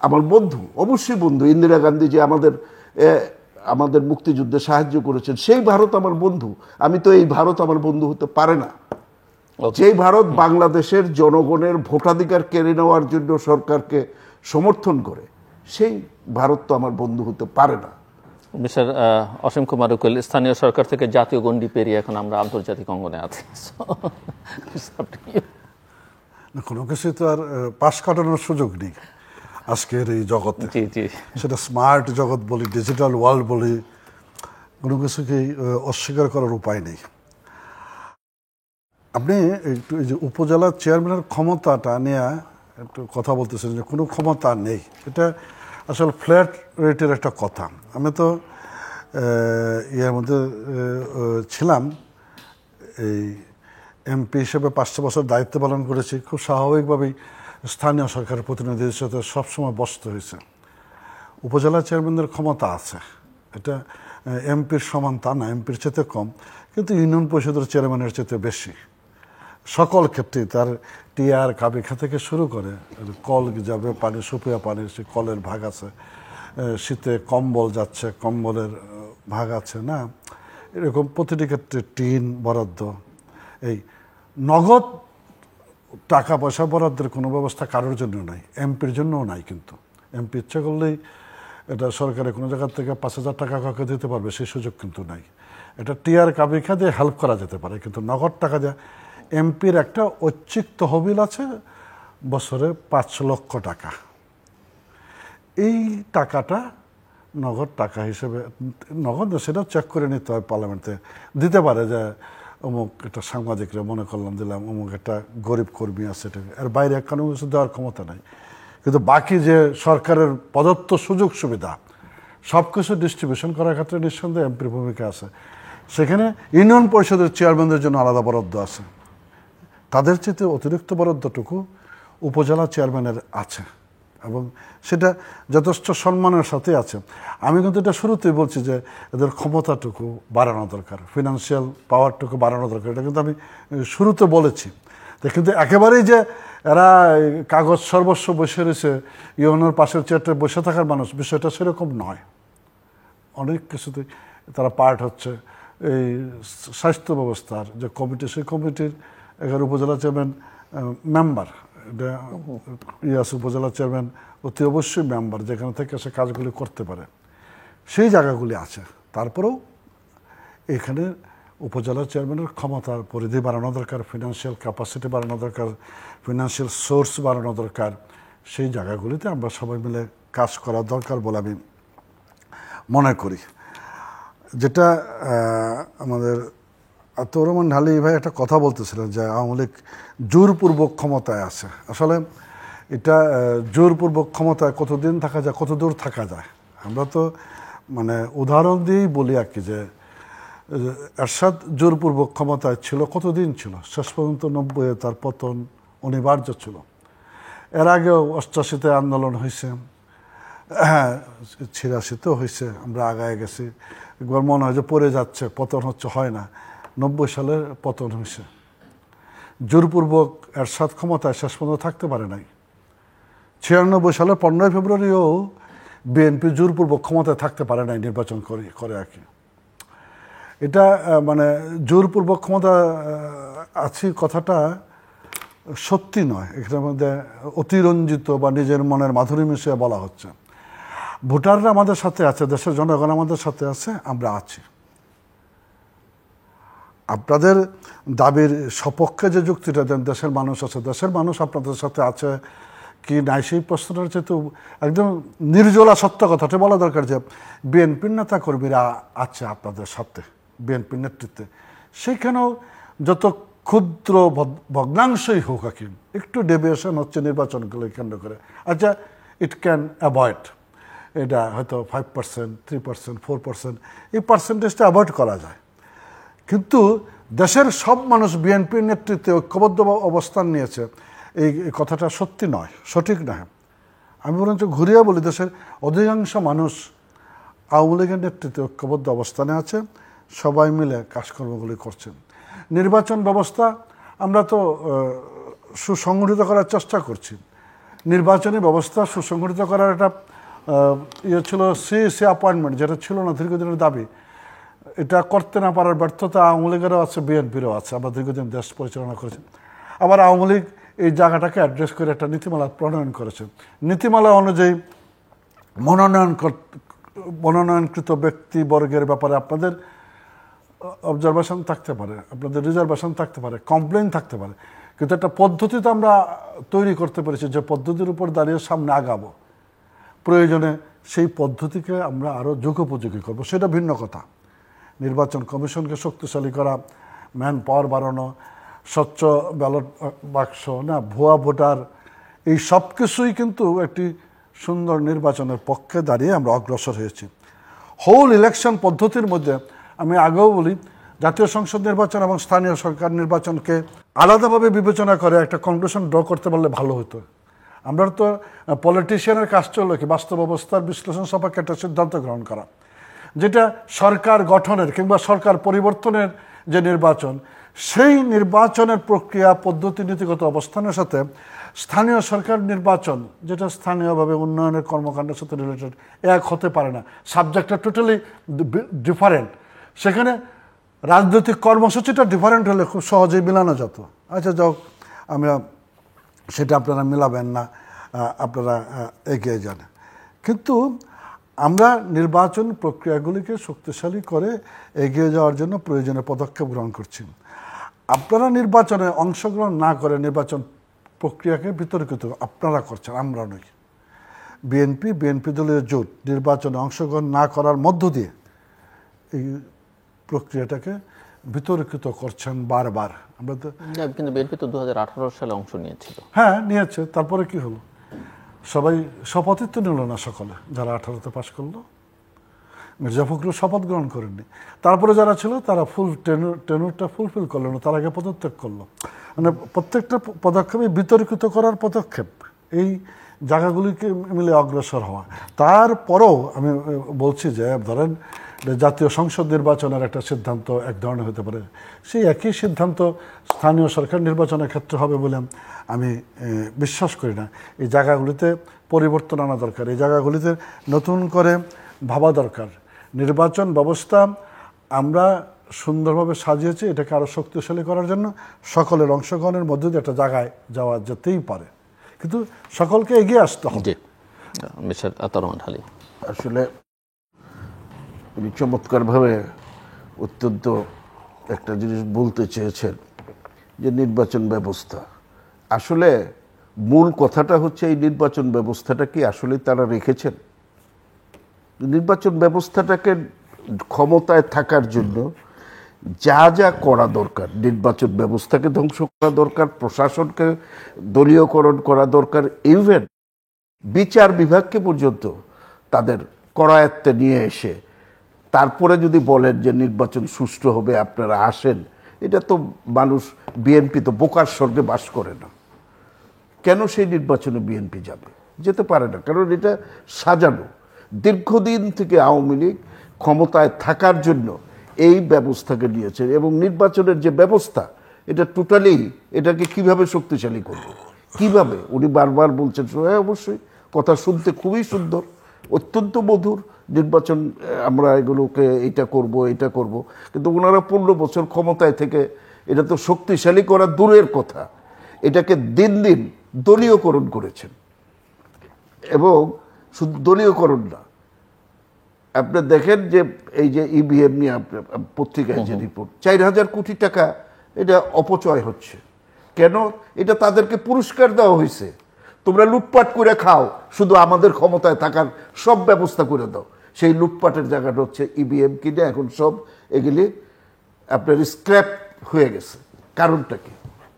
আমার বন্ধু, অবশ্যই বন্ধু। ইন্দিরা গান্ধী যে আমাদের মুক্তিযুদ্ধে সাহায্য করেছেন, সেই ভারত আমার বন্ধু। আমি তো এই ভারত আমার বন্ধু হতে পারে না। যেই ভারত বাংলাদেশের জনগণের ভোটাধিকার কেড়ে নেওয়ার জন্য সরকারকে সমর্থন করে, সেই ভারত তো আমার বন্ধু হতে পারে না। মিস্টার অসীম কুমার উকিল, স্থানীয় সরকার থেকে জাতীয় গণ্ডি পেরিয়ে এখন আমরা আন্তর্জাতিক অঙ্গনে আছি। কোনো কিছু তো আর পাশ কাটানোর সুযোগ নেই আজকের এই জগতে। সেটা স্মার্ট জগৎ বলি, ডিজিটাল ওয়ার্ল্ড বলি, কোনো কিছুকেই অস্বীকার করার উপায় নেই। আপনি একটু এই যে উপজেলার চেয়ারম্যানের ক্ষমতাটা নিয়ে একটু কথা বলতেছেন যে কোনো ক্ষমতা নেই, এটা আসলে ফ্ল্যাট রেটের একটা কথা। আমি তো ইয়ের মধ্যে ছিলাম, এই এমপি হিসেবে 5টা বছর দায়িত্ব পালন করেছি। খুব স্বাভাবিকভাবেই স্থানীয় সরকারের প্রতিনিধিদের সাথে সবসময় বসতে হয়েছে। উপজেলা চেয়ারম্যানদের ক্ষমতা আছে, এটা এমপির সমান তা না, এমপির চেয়ে কম, কিন্তু ইউনিয়ন পরিষদের চেয়ারম্যানের চেয়ে বেশি। সকল ক্ষেত্রেই তার টিআর কাবিখা থেকে শুরু করে কল যাবে পানি, সুপিয়া পানির সে কলের ভাগ আছে, শীতে কম্বল যাচ্ছে কম্বলের ভাগ আছে, না এরকম প্রতিটি ক্ষেত্রে টিন বরাদ্দ। এই নগদ টাকা পয়সা বরাদ্দের কোনো ব্যবস্থা কারোর জন্য নাই, এমপির জন্যও নাই। কিন্তু এমপি ইচ্ছা করলেই এটা সরকারের কোনো জায়গা থেকে 5,000 টাকা কাউকে দিতে পারবে, সেই সুযোগ কিন্তু নাই। এটা টিআর কাবিখা দিয়ে হেল্প করা যেতে পারে, কিন্তু নগদ টাকা দিয়ে। এমপির একটা ঐচ্ছিক তহবিল আছে বছরে 5 লক্ষ টাকা, এই টাকাটা নগদ টাকা হিসেবে, নগদ সেটা চেক করে নিতে হয়, পার্লামেন্টে দিতে পারে যে অমুক একটা সাংবাদিকরা মনে করলাম দিলাম, অমুক একটা গরিব কর্মী আছে, এর বাইরে কোনো কিছু দেওয়ার ক্ষমতা নাই। কিন্তু বাকি যে সরকারের প্রদত্ত সুযোগ সুবিধা সব কিছু ডিস্ট্রিবিউশন করার ক্ষেত্রে নিঃসন্দেহে এমপির ভূমিকা আছে। সেখানে ইউনিয়ন পরিষদের চেয়ারম্যানদের জন্য আলাদা বরাদ্দ আছে, তাদের চেয়ে অতিরিক্ত বরাদ্দটুকু উপজেলা চেয়ারম্যানের আছে। এবং সেটা যথেষ্ট সম্মানের সাথে আছে। আমি কিন্তু এটা শুরুতেই বলছি যে এদের ক্ষমতাটুকু বাড়ানো দরকার, ফিনান্সিয়াল পাওয়ারটুকু বাড়ানো দরকার, এটা কিন্তু আমি শুরুতে বলেছি। কিন্তু একেবারেই যে এরা কাগজ সর্বস্ব বসে রয়েছে, ইউএনওর পাশের চেয়ারটা বসে থাকার মানুষ, বিষয়টা সেরকম নয়। অনেক কিছুতে তারা পার্ট হচ্ছে। এই স্বাস্থ্য ব্যবস্থার যে কমিটি, সেই কমিটির 11 উপজেলা চেয়ারম্যান মেম্বার, ইয়াস উপজেলা চেয়ারম্যান অতি অবশ্যই মেম্বার, যেখান থেকে সে কাজগুলি করতে পারে, সেই জায়গাগুলি আছে। তারপরেও এখানে উপজেলা চেয়ারম্যানের ক্ষমতার পরিধি বাড়ানো দরকার, ফিনান্সিয়াল ক্যাপাসিটি বাড়ানো দরকার, ফিনান্সিয়াল সোর্স বাড়ানো দরকার। সেই জায়গাগুলিতে আমরা সবাই মিলে কাজ করা দরকার বলে আমি মনে করি। যেটা আমাদের আতাউর রহমান ঢালী ভাই একটা কথা বলতেছিলেন যে আওয়ামী লীগ জোরপূর্বক ক্ষমতায় আছে। আসলে এটা জোরপূর্বক ক্ষমতায় কতদিন থাকা যায়, কত দূর থাকা যায়, আমরা তো মানে উদাহরণ দিয়েই বলি আর কি, যে এরশাদ জোরপূর্বক ক্ষমতায় ছিল, কতদিন ছিল, শেষ পর্যন্ত 90-এ তার পতন অনিবার্য ছিল। এর আগেও 88-তে আন্দোলন হয়েছে, হ্যাঁ 86-তেও হয়েছে, আমরা আগায় গেছি। একবার মনে হয় যে পড়ে যাচ্ছে, পতন হচ্ছে, হয় না। 90 সালে পতন হয়েছে। জোরপূর্বক এরশাদ ক্ষমতায় শেষ পর্যন্ত থাকতে পারে নাই। 96 সালের 15 ফেব্রুয়ারিও বিএনপি জোরপূর্বক ক্ষমতায় থাকতে পারে নাই, নির্বাচন করে আর কি। এটা মানে জোরপূর্বক ক্ষমতা আছি কথাটা সত্যি নয়, এখানের মধ্যে অতিরঞ্জিত বা নিজের মনের মাধুরী মিশিয়ে বলা হচ্ছে। ভোটাররা আমাদের সাথে আছে, দেশের জনগণ আমাদের সাথে আছে, আমরা আছি। আপনাদের দাবির সপক্ষে যে যুক্তিটা দেন, দেশের মানুষ আছে, দেশের মানুষ আপনাদের সাথে আছে কি নাই, সেই প্রশ্নটার যেহেতু একদম নির্জলা সত্য কথাটা বলা দরকার যে বিএনপির নেতা কর্মীরা আছে আপনাদের সাথে, বিএনপির নেতৃত্বে। সেইখানেও যত ক্ষুদ্র ভগ্নাংশই হোক আর কি, একটু ডেভিয়েশন হচ্ছে নির্বাচনগুলো কেন্দ্র করে। আচ্ছা, ইট ক্যান অ্যাভয়েড, এটা হয়তো 5%, 3%, 4%, এই পার্সেন্টেজটা অ্যাভয়েড করা যায়। কিন্তু দেশের সব মানুষ বিএনপির নেতৃত্বে ঐক্যবদ্ধ অবস্থান নিয়েছে, এই কথাটা সত্যি নয়, সঠিক নয়। আমি বরঞ্চ ঘুরিয়ে বলি, দেশের অধিকাংশ মানুষ আওয়ামী লীগের নেতৃত্বে ঐক্যবদ্ধ অবস্থানে আছে, সবাই মিলে কাজকর্মগুলি করছেন। নির্বাচন ব্যবস্থা আমরা তো সুসংগঠিত করার চেষ্টা করছি। নির্বাচনী ব্যবস্থা সুসংগঠিত করার একটা ইয়ে ছিল, সিইসি অ্যাপয়েন্টমেন্ট, যেটা ছিল না দীর্ঘদিনের দাবি। এটা করতে না পারার ব্যর্থতা আওয়ামী লীগেরও আছে, বিএনপিরও আছে। আমরা দীর্ঘদিন দেশ পরিচালনা করেছি। আবার আওয়ামী লীগ এই জায়গাটাকে অ্যাড্রেস করে একটা নীতিমালা প্রণয়ন করেছে। নীতিমালা অনুযায়ী মনোনয়নকৃত ব্যক্তিবর্গের ব্যাপারে আপনাদের অবজারভেশন থাকতে পারে, আপনাদের রিজার্ভেশন থাকতে পারে, কমপ্লেইন থাকতে পারে, কিন্তু একটা পদ্ধতি তো আমরা তৈরি করতে পেরেছি, যে পদ্ধতির উপর দাঁড়িয়ে সামনে আগাবো। প্রয়োজনে সেই পদ্ধতিকে আমরা আরও যুগোপযোগী করবো, সেটা ভিন্ন কথা। নির্বাচন কমিশনকে শক্তিশালী করা, ম্যান পাওয়ার বাড়ানো, স্বচ্ছ ব্যালট বাক্স, না ভুয়া ভোটার, এই সব কিছুই কিন্তু একটি সুন্দর নির্বাচনের পক্ষে দাঁড়িয়ে আমরা অগ্রসর হয়েছি। হোল ইলেকশন পদ্ধতির মধ্যে আমি আগেও বলি, জাতীয় সংসদ নির্বাচন এবং স্থানীয় সরকার নির্বাচনকে আলাদাভাবে বিবেচনা করে একটা কনক্লুশন ড্র করতে পারলে ভালো হতো। আমরা তো পলিটিশিয়ানের কাজ চললো কি, বাস্তব অবস্থার বিশ্লেষণ সাপেক্ষে একটা সিদ্ধান্ত গ্রহণ করা, যেটা সরকার গঠনের কিংবা সরকার পরিবর্তনের যে নির্বাচন, সেই নির্বাচনের প্রক্রিয়া, পদ্ধতি, নীতিগত অবস্থানের সাথে স্থানীয় সরকার নির্বাচন, যেটা স্থানীয়ভাবে উন্নয়নের কর্মকাণ্ডের সাথে রিলেটেড, এক হতে পারে না। সাবজেক্টটা টোটালি ডিফারেন্ট। সেখানে রাজনৈতিক কর্মসূচিটা ডিফারেন্ট হলে খুব সহজেই মিলানো যেত। আচ্ছা যাও, আমরা সেটা আপনারা মিলাবেন না, আপনারা এগিয়ে যান। কিন্তু আমরা নির্বাচন প্রক্রিয়াগুলিকে শক্তিশালী করে এগিয়ে যাওয়ার জন্য প্রয়োজনীয় পদক্ষেপ গ্রহণ করছি। আপনারা নির্বাচনে অংশগ্রহণ না করে নির্বাচন প্রক্রিয়াকে বিতর্কিত আপনারা করছেন, আমরা নই। বিএনপি দলীয় জোট নির্বাচনে অংশগ্রহণ না করার মধ্য দিয়ে এই প্রক্রিয়াটাকে বিতর্কিত করছেন বারবার। আমরা তো কিন্তু বিএনপি তো 2018 সালে অংশ নিয়েছিল। হ্যাঁ নিয়েছে, তারপরে কি হলো? সবাই শপথই তো নিল না, সকলে যারা 18তে পাশ করলো। মির্জা ফখরুল শপথ গ্রহণ করেননি, তারপরে যারা ছিল তারা ফুল টেনুরটা ফুলফিল করলো না, তার আগে পদত্যাগ করলো। মানে প্রত্যেকটা পদক্ষেপে বিতর্কিত করার পদক্ষেপ। এই জায়গাগুলিকে মিলে অগ্রসর হওয়া। তারপরেও আমি বলছি যে ধরেন জাতীয় সংসদ নির্বাচনের একটা সিদ্ধান্ত এক ধরনের হতে পারে, সেই একই সিদ্ধান্ত স্থানীয় সরকার নির্বাচনের ক্ষেত্রে হবে বলে আমি বিশ্বাস করি না। এই জায়গাগুলিতে পরিবর্তন আনা দরকার, এই জায়গাগুলিতে নতুন করে ভাবা দরকার। নির্বাচন ব্যবস্থা আমরা সুন্দরভাবে সাজিয়েছি এটাকে আরও শক্তিশালী করার জন্য, সকলের অংশগ্রহণের মধ্যে দিয়ে একটা জায়গায় যাওয়া যেতেই পারে, কিন্তু সকলকে এগিয়ে আসতে হবে। মিস্টার আতাউর রহমান হালিম, আসলে উনি চমৎকারভাবে অত্যন্ত একটা জিনিস বলতে চেয়েছেন যে নির্বাচন ব্যবস্থা, আসলে মূল কথাটা হচ্ছে এই নির্বাচন ব্যবস্থাটা কি আসলে তারা রেখেছেন? নির্বাচন ব্যবস্থাটাকে ক্ষমতায় থাকার জন্য যা যা করা দরকার, নির্বাচন ব্যবস্থাকে ধ্বংস করা দরকার, প্রশাসনকে দলীয়করণ করা দরকার, ইভেন বিচার বিভাগকে পর্যন্ত তাদের করায়ত্তে নিয়ে এসে তারপরে যদি বলেন যে নির্বাচন সুষ্ঠু হবে আপনারা আসেন, এটা তো মানুষ, বিএনপি তো বোকার স্বর্গে বাস করে না। কেন সেই নির্বাচনে বিএনপি যাবে? যেতে পারে না, কারণ এটা সাজানো। দীর্ঘদিন থেকে আওয়ামী লীগ ক্ষমতায় থাকার জন্য এই ব্যবস্থাকে নিয়েছে, এবং নির্বাচনের যে ব্যবস্থা এটা টোটালি, এটাকে কিভাবে শক্তিশালী করবে, কিভাবে? উনি বারবার বলছেন, অবশ্যই কথা শুনতে খুবই সুন্দর, অত্যন্ত মধুর, নির্বাচন আমরা এগুলোকে এটা করব, কিন্তু ওনারা 15 বছর ক্ষমতায় থেকে এটা তো শক্তিশালী করা দূরের কথা, এটাকে দিন দিন দলীয়করণ করেছেন। এবং শুধু দলীয়করণ না, আপনি দেখেন যে এই যে ইভিএম নিয়ে পত্রিকায় যে রিপোর্ট, 4000 কোটি টাকা এটা অপচয় হচ্ছে। কেন? এটা তাদেরকে পুরস্কার দেওয়া হয়েছে, তোমরা লুটপাট করে খাও, শুধু আমাদের ক্ষমতায় থাকার সব ব্যবস্থা করে দাও। সেই লুটপাটের জায়গাটা হচ্ছে ইভিএম কিনে এখন সব এগুলি আপনার স্ক্র্যাপ হয়ে গেছে। কারণটা কি?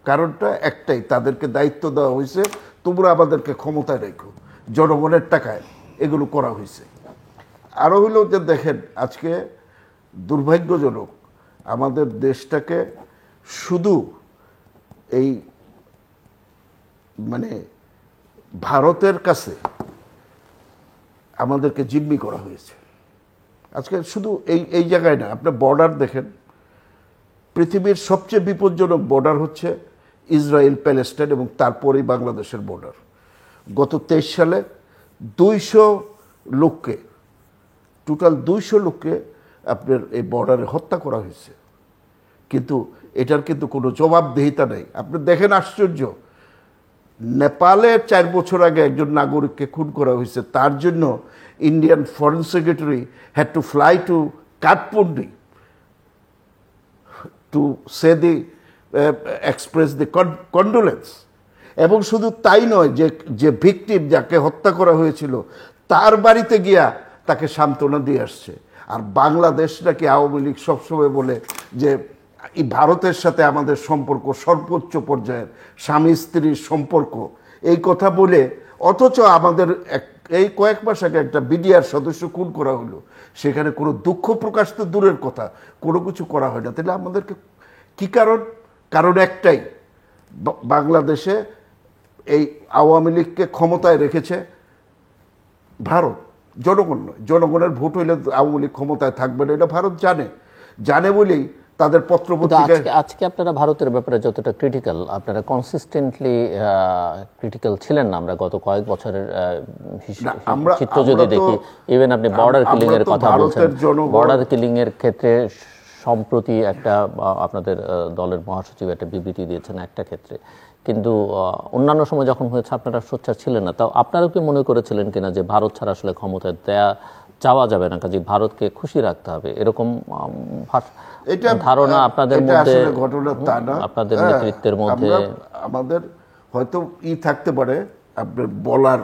কারণটা একটাই, তাদেরকে দায়িত্ব দেওয়া হয়েছে তোমরা আমাদেরকে ক্ষমতায় রেখো, জনগণের টাকায় এগুলো করা হয়েছে। আরও হইল যে দেখেন, আজকে দুর্ভাগ্যজনক আমাদের দেশটাকে শুধু এই মানে ভারতের কাছে আমাদেরকে জিম্মি করা হয়েছে। আজকে শুধু এই জায়গায় না, আপনার বর্ডার দেখেন, পৃথিবীর সবচেয়ে বিপজ্জনক বর্ডার হচ্ছে ইসরায়েল প্যালেস্টাইন এবং তারপরেই বাংলাদেশের বর্ডার। গত 23 সালে 200 লোককে, টোটাল 200 লোককে আপনার এই বর্ডারে হত্যা করা হয়েছে, কিন্তু এটার কিন্তু কোনো জবাবদিহিতা নেই। আপনি দেখেন আশ্চর্য, নেপালে 4 বছর আগে একজন নাগরিককে খুন করা হয়েছে, তার জন্য Indian foreign secretary had to fly to Kathmandu to say the express the condolence. এবং শুধু তাই নয়, যে ভিকটিম, যাকে হত্যা করা হয়েছিল, তার বাড়িতে গিয়া তাকে সান্ত্বনা দিয়ে আসছে। আর বাংলাদেশ নাকি আওয়ামী লীগ সবসময় বলে যে এই ভারতের সাথে আমাদের সম্পর্ক সর্বোচ্চ পর্যায়ের, স্বামী স্ত্রীর সম্পর্ক, এই কথা বলে, অথচ আমাদের এই কয়েক মাস আগে একটা বিডিআর সদস্য খুন করা হলো, সেখানে কোনো দুঃখ প্রকাশ তো দূরের কথা, কোনো কিছু করা হয় না। তাহলে আমাদেরকে কি কারণ একটাই, বাংলাদেশে এই আওয়ামী লীগকে ক্ষমতায় রেখেছে ভারত, জনগণ নয়। জনগণের ভোট হইলে আওয়ামী লীগ ক্ষমতায় থাকবে না, এটা ভারত জানে বলেই তাদের পত্রপত্রিকায়। আজকে আপনারা ভারতের ব্যাপারে যতটা ক্রিটিক্যাল, আপনারা কনসিস্টেন্টলি ক্রিটিক্যাল ছিলেন না আমরা গত কয়েক বছরের চিত্র যদি দেখি। ইভেন আপনি বর্ডার কিলিং এর কথা বলছেন, বর্ডার কিলিং এর ক্ষেত্রে সম্প্রতি একটা আপনাদের দলের মহাসচিব একটা বিবৃতি দিয়েছেন একটা ক্ষেত্রে, কিন্তু অন্যান্য সময় যখন হয়েছে আপনারা সোচ্চার ছিলেন না। তাও আপনারাও কি মনে করেছিলেন কিনা যে ভারত ছাড়া আসলে ক্ষমতায় যাওয়া যাবে না, কাজে ভারতকে খুশি রাখতে হবে, এরকম ধারণা আপনাদের মধ্যে, ঘটনা তা না, আপনাদের নেতৃত্বের মধ্যে? আমাদের হয়তো থাকতে পারে, আপনার বলার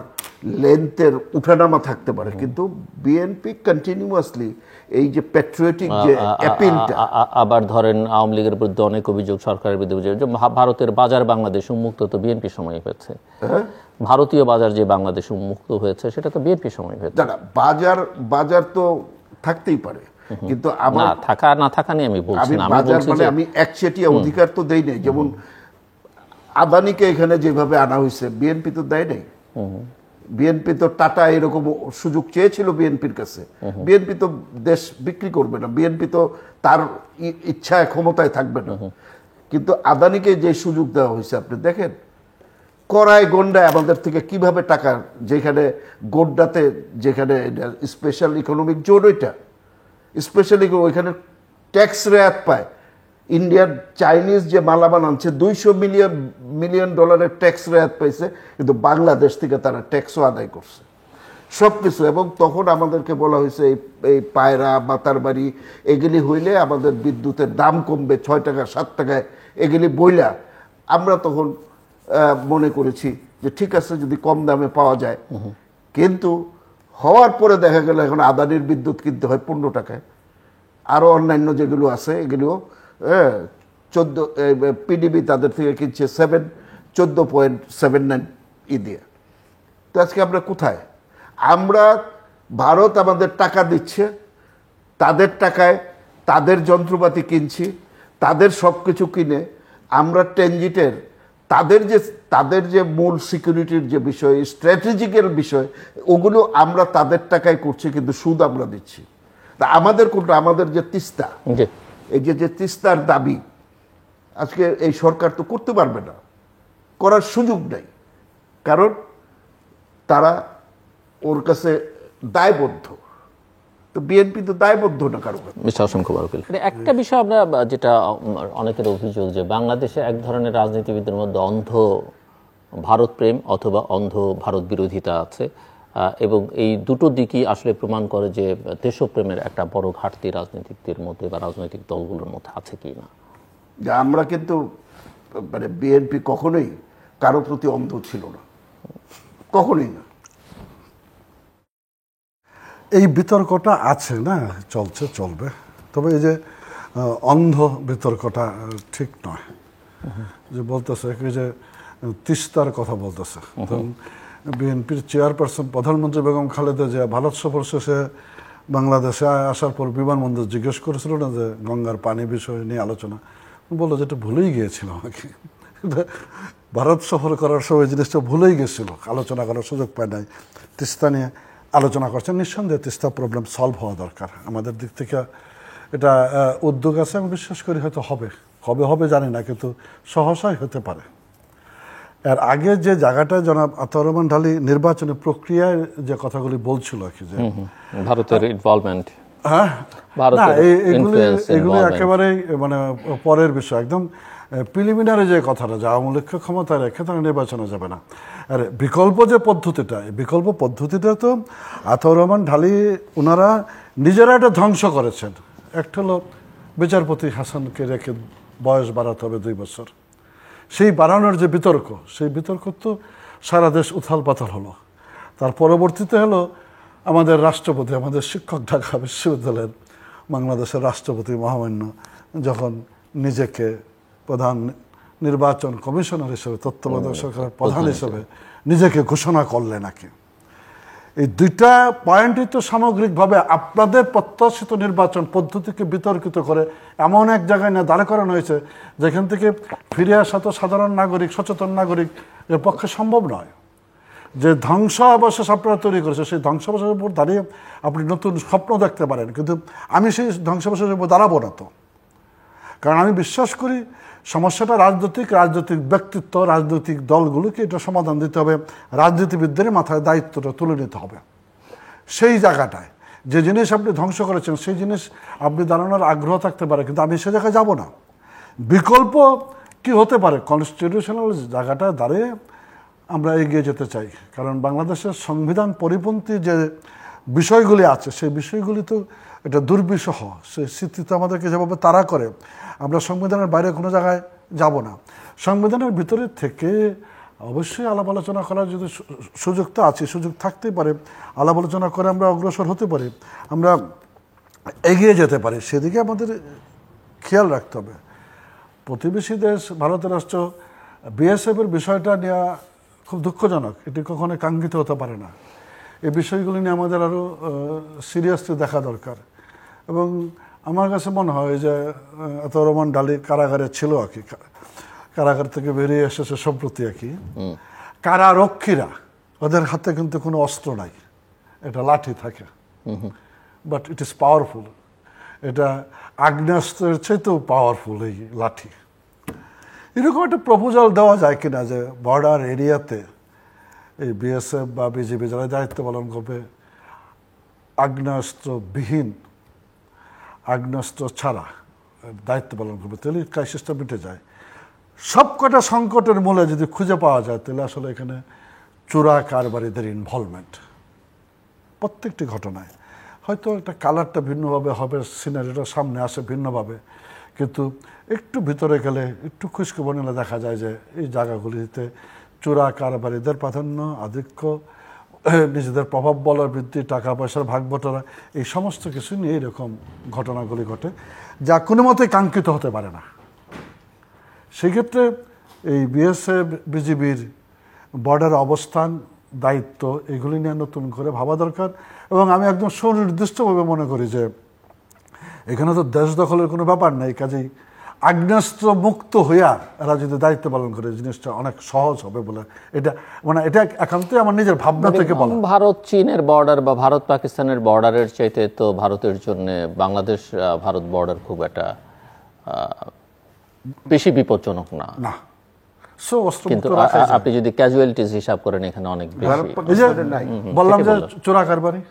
লেন্থের উঠানামা থাকতে পারে, কিন্তু বিএনপি কন্টিনিউয়াসলি এই যে প্যাট্রিয়টিক যে অ্যাপিলটা, আবার ধরেন আওয়ামী লীগের বিরুদ্ধে অনেক অভিযোগ, সরকারের বিরুদ্ধে অভিযোগ, ভারতের বাজার বাংলাদেশ উন্মুক্ত তো বিএনপি সময় হয়েছে। ভারতীয় বাজার যে বাংলাদেশ উন্মুক্ত হয়েছে সেটা তো বিএনপি সময় হয়েছে। বাজার তো থাকতেই পারে, কিন্তু আমার থাকা না থাকা নিয়ে আমি বলছি না, আমি একচেটিয়া অধিকার তো দেই নাই। যেমন আদানিকে এখানে যেভাবে আনা হয়েছে, বিএনপি তো দেয় নাই। বিএনপি তো টাটা এরকম সুযোগ চেয়েছিল বিএনপির কাছে, বিএনপি তো দেশ বিক্রি করবে না, বিএনপি তো তার ইচ্ছায় ক্ষমতায় থাকবে না। কিন্তু আদানিকে যে সুযোগ দেওয়া হয়েছে আপনি দেখেন, কড়াই গন্ডায় আমাদের থেকে কিভাবে টাকা, যেখানে গোড্ডাতে যেখানে স্পেশাল ইকোনমিক জোন, ওইটা স্পেশালি ওইখানে ট্যাক্স রেয়াত পায়। ইন্ডিয়ার চাইনিজ যে মালামাল আনছে $200 মিলিয়ন ট্যাক্স রেয়াত পাইছে, কিন্তু বাংলাদেশ থেকে তারা ট্যাক্সও আদায় করছে সব কিছু। এবং তখন আমাদেরকে বলা হয়েছে এই পায়রা মাতারবাড়ি এগুলি হইলে আমাদের বিদ্যুতের দাম কমবে 6 টাকা 7 টাকায়, এগুলি বইলা আমরা তখন মনে করেছি যে ঠিক আছে যদি কম দামে পাওয়া যায়। কিন্তু হওয়ার পরে দেখা গেল এখন আদানির বিদ্যুৎ কিনতে হয় 15 টাকায়, আরও অন্যান্য যেগুলো আছে এগুলিও 14, পিডিবি তাদের থেকে কিনছে 14.79 দিয়ে। তো আজকে আমরা কোথায়? আমরা ভারত আমাদের টাকা দিচ্ছে, তাদের টাকায় তাদের যন্ত্রপাতি কিনছি, তাদের সব কিছু কিনে আমরা ট্রানজিটের তাদের যে মূল সিকিউরিটির যে বিষয়, স্ট্র্যাটেজিক্যাল বিষয়, ওগুলো আমরা তাদের টাকায় করছি, কিন্তু সুদ আমরা দিচ্ছি। তা আমাদের কোনটা? আমাদের যে তিস্তা, এই যে তিস্তার দাবি আজকে এই সরকার তো করতে পারবে না, করার সুযোগ নেই, কারণ তারা ওর কাছে দায়বদ্ধ। তো বিএনপি তো দায়বদ্ধ না কারো কাছে। অসংখ্য বারুকিল, একটা বিষয় আমরা যেটা অনেকের অভিযোগ যে বাংলাদেশে এক ধরনের রাজনীতিবিদদের মধ্যে অন্ধ ভারত প্রেম অথবা অন্ধ ভারত বিরোধিতা আছে, এবং এই দুটো দিকই আসলে প্রমাণ করে যে দেশপ্রেমের একটা বড় ঘাটতি রাজনীতিকদের মধ্যে বা রাজনৈতিক দলগুলোর মধ্যে আছে কি না। আমরা কিন্তু মানে বিএনপি কখনোই কারো প্রতি অন্ধ ছিল না, কখনোই না। এই বিতর্কটা আছে না, চলবে, তবে এই যে অন্ধ বিতর্কটা ঠিক নয়। যে বলতেছে যে তিস্তার কথা বলতেছে, বিএনপির চেয়ারপারসন প্রধানমন্ত্রী বেগম খালেদা জিয়া ভারত সফর শেষে বাংলাদেশে আসার পর বিমানবন্দর জিজ্ঞেস করেছিল না যে গঙ্গার পানি বিষয় নিয়ে আলোচনা, বললো যেটা ভুলেই গিয়েছিল আমাকে। ভারত সফর করার সময় জিনিসটা ভুলেই গেছিল, আলোচনা করার সুযোগ পায় নাই। তিস্তা নিয়ে আলোচনা করছেন, নিঃসন্দেহে তিস্তা প্রবলেম সলভ হওয়া দরকার। আমাদের দিক থেকে এটা উদ্যোগ আছে, আমি বিশ্বাস করি হয়তো হবে, কবে হবে জানি না, কিন্তু সহসাই হতে পারে। এর আগে যে জায়গাটা জনাব আতাউর রহমান ঢালী নির্বাচনী প্রক্রিয়ায় যে কথাগুলি বলছিল আর কি, যে ভারতের ইনভলভমেন্ট, হ্যাঁ না এগুলি একেবারেই মানে পরের বিষয়, একদম প্রিলিমিনারি যে কথাটা, যে আওয়ামী লীগকে ক্ষমতায় রেখে তারা নির্বাচনে যাবে না। আর বিকল্প যে পদ্ধতিটা, এই বিকল্প পদ্ধতিটা তো আতাউর রহমান ঢালী ওনারা নিজেরা এটা ধ্বংস করেছেন। একটা হলো বিচারপতি হাসানকে রেখে বয়স বাড়াতে হবে 2 বছর, সেই বাড়ানোর যে বিতর্ক, সেই বিতর্ক তো সারা দেশ উথাল পাথাল হলো। তার পরবর্তীতে হলো আমাদের রাষ্ট্রপতি, আমাদের শিক্ষক ঢাকা বিশ্ববিদ্যালয়ের বাংলাদেশের রাষ্ট্রপতি মহামান্য যখন নিজেকে প্রধান নির্বাচন কমিশনার হিসেবে, তত্ত্বাবধায়ক সরকারের প্রধান হিসেবে নিজেকে ঘোষণা করলেন নাকি। এই দুইটা পয়েন্টই তো সামগ্রিকভাবে আপনাদের প্রত্যাশিত নির্বাচন পদ্ধতিকে বিতর্কিত করে এমন এক জায়গায় না দাঁড় করানো হয়েছে যেখান থেকে ফিরে আসা তো সাধারণ নাগরিক, সচেতন নাগরিক এর পক্ষে সম্ভব নয়। যে ধ্বংসাবশেষ আপনারা তৈরি করেছে, সেই ধ্বংসাবশেষের উপর দাঁড়িয়ে আপনি নতুন স্বপ্ন দেখতে পারেন, কিন্তু আমি সেই ধ্বংসাবশেষের উপর দাঁড়াবো না তো। কারণ আমি বিশ্বাস করি সমস্যাটা রাজনৈতিক ব্যক্তিত্ব, রাজনৈতিক দলগুলোকে এটা সমাধান দিতে হবে, রাজনীতিবিদদের মাথায় দায়িত্বটা তুলে নিতে হবে। সেই জায়গাটায় যে জিনিস আপনি ধ্বংস করেছেন সেই জিনিস আপনি দাঁড়ানোর আগ্রহ থাকতে পারে, কিন্তু আমি সে জায়গায় যাব না। বিকল্প কি হতে পারে? কনস্টিটিউশনাল জায়গাটা দাঁড়িয়ে আমরা এগিয়ে যেতে চাই, কারণ বাংলাদেশের সংবিধান পরিপন্থী যে বিষয়গুলি আছে সেই বিষয়গুলি তো এটা দুর্বিষহ, সেই স্মৃতিতে আমাদেরকে যেভাবে তাড়া করে, আমরা সংবিধানের বাইরে কোনো জায়গায় যাব না। সংবিধানের ভিতরে থেকে অবশ্যই আলাপ আলোচনা করার যদি সুযোগ তো আছে, সুযোগ থাকতেই পারে, আলাপ আলোচনা করে আমরা অগ্রসর হতে পারি, আমরা এগিয়ে যেতে পারি, সেদিকে আমাদের খেয়াল রাখতে হবে। প্রতিবেশী দেশ ভারতের রাষ্ট্র বিএসএফের বিষয়টা নেওয়া খুব দুঃখজনক, এটি কখনো কাঙ্ক্ষিত হতে পারে না। এই বিষয়গুলি নিয়ে আমাদের আরও সিরিয়াসলি দেখা দরকার। এবং আমার কাছে মনে হয় যে আতাউর রহমান ঢালী কারাগারে ছিল আর কি, কারাগার থেকে বেরিয়ে এসেছে সম্প্রতি আর কি, কারারক্ষীরা ওদের হাতে কিন্তু কোনো অস্ত্র নাই, এটা লাঠি থাকে, বাট ইট ইজ পাওয়ারফুল। এটা আগ্নেয়াস্ত্রের চাইতেও পাওয়ারফুল এই লাঠি। এরকম একটা প্রপোজাল দেওয়া যায় কিনা যে বর্ডার এরিয়াতে এই বিএসএফ বা বিজিবি যারা দায়িত্ব পালন করবে আগ্নেয়াস্ত্রবিহীন, আগ্নেয়াস্ত্র ছাড়া দায়িত্ব পালন করবে, তাহলে ক্রাইসিসটা মিটে যায়। সব কটা সংকটের মূলে যদি খুঁজে পাওয়া যায় তাহলে আসলে এখানে চোরা কারবারিদের ইনভলভমেন্ট প্রত্যেকটি ঘটনায়। হয়তো একটা কালারটা ভিন্নভাবে হবে, সিনারিটা সামনে আসে ভিন্নভাবে, কিন্তু একটু ভিতরে গেলে একটু খুশখবর নিলে দেখা যায় যে এই জায়গাগুলিতে চোরা কারবারিদের প্রাধান্য, আধিক্য, নিজেদের প্রভাব বলার বৃদ্ধি, টাকা পয়সার ভাগ বটরা, এই সমস্ত কিছু নিয়ে এরকম ঘটনাগুলি ঘটে যা কোনো মতেই কাঙ্ক্ষিত হতে পারে না। সেক্ষেত্রে এই বিএসএফ বিজিবির বর্ডার অবস্থান, দায়িত্ব, এগুলি নিয়ে নতুন করে ভাবা দরকার। এবং আমি একদম সুনির্দিষ্টভাবে মনে করি যে এখানে তো দেশ দখলের কোনো ব্যাপার নেই, কাজেই আগ্নেয়াস্ত্র মুক্ত হইয়া এরা যদি দায়িত্ব পালন করে জিনিসটা অনেক সহজ হবে বলে, এটা মানে এটা একান্তই আমার নিজের ভাবনা থেকে বলা। ভারত চীনের বর্ডার বা ভারত পাকিস্তানের বর্ডারের চাইতে তো ভারতের জন্য বাংলাদেশ ভারত বর্ডার খুব একটা বেশি বিপজ্জনক না। না, কিন্তু আপনি যদি ক্যাজুয়ালিটিস হিসাব করেন এখানে অনেক বেশি। বললাম যে চোরা কারবারি,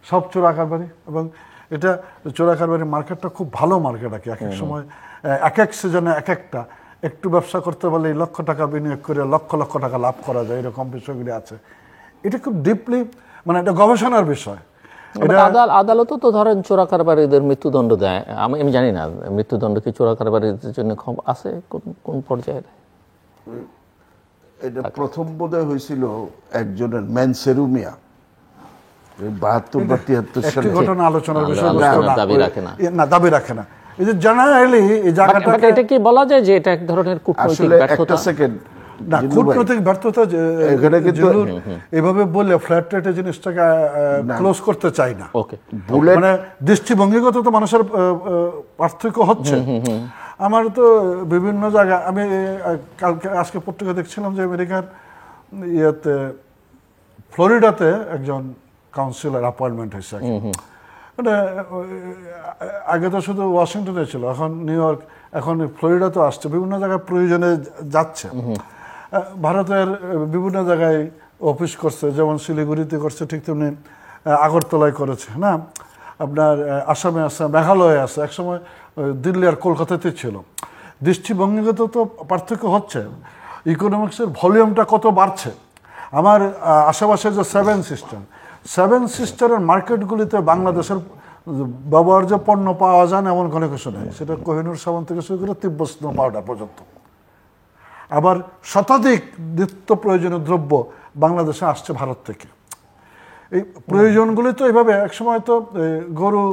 সব চোরা কারবারি, এবং এটা চোরা কারবারি মার্কেটটা খুব ভালো মার্কেট। এক এক সময় এক এক সিজনে এক একটা, একটু ব্যবসা করতে পারলে লক্ষ টাকা বিনিয়োগ করে লক্ষ লক্ষ টাকা লাভ করা যায়, এরকম বিষয়গুলি আছে। এটা খুব ডিপলি মানে এটা গবেষণার বিষয়। আদালতও তো ধরেন চোরা কারবারিদের মৃত্যুদণ্ড দেয়। আমি জানি না মৃত্যুদণ্ড কি চোরা কারবারিদের জন্য আছে কোন পর্যায়ে। এটা প্রথম বোধহয় হয়েছিল একজনের ম্যানসেরুমিয়া 72 বা 73 সালে ঘটনা আলোচনার বিষয় দাবি রাখে না, দাবি রাখে না। এই যে জেনারেলি এই জায়গাটা, এটা কি বলা যায় যে এটা এক ধরনের কূটনৈতিক ব্যর্থতা? না, কূটনৈতিক ব্যর্থতা এখানে কিন্তু এভাবে বলে ফ্ল্যাট রেটে জিনিসটাকে ক্লোজ করতে চাই না। মানে দৃষ্টিভঙ্গিগত তো মানুষের পার্থক্য হচ্ছে। আমার তো বিভিন্ন জায়গায়, আমি আজকে পত্রিকা দেখছিলাম যে আমেরিকার ইয়েতে ফ্লোরিডাতে একজন কাউন্সিলর অ্যাপয়েন্টমেন্ট হয়েছে। মানে আগে তো শুধু ওয়াশিংটনে ছিল, এখন নিউ ইয়র্ক, এখন ফ্লোরিডা তো আসছে, বিভিন্ন জায়গায় প্রয়োজনে যাচ্ছে। ভারতের বিভিন্ন জায়গায় অফিস করছে, যেমন শিলিগুড়িতে করছে, ঠিক তেমনি আগরতলায় করেছে না, আপনার আসামে আছে, মেঘালয়ে আছে, একসময় দিল্লি আর কলকাতাতে ছিল। দৃষ্টিভঙ্গিগত তো পার্থক্য হচ্ছে, ইকোনমিক্সের ভলিউমটা কত বাড়ছে। আমার আশেপাশে যে সেভেন সিস্টারের মার্কেটগুলিতে বাংলাদেশের ব্যবহার্য পণ্য পাওয়া যায় না এমন কোনো কিছু নেই। সেটা কোহিনূর সাবান থেকে শুরু করে তিব্বত স্নো পাউডার পর্যন্ত। আবার শতাধিক নিত্য প্রয়োজনীয় দ্রব্য বাংলাদেশে আসছে ভারত থেকে। এই প্রয়োজনগুলি তো এইভাবে একসময় তো গরু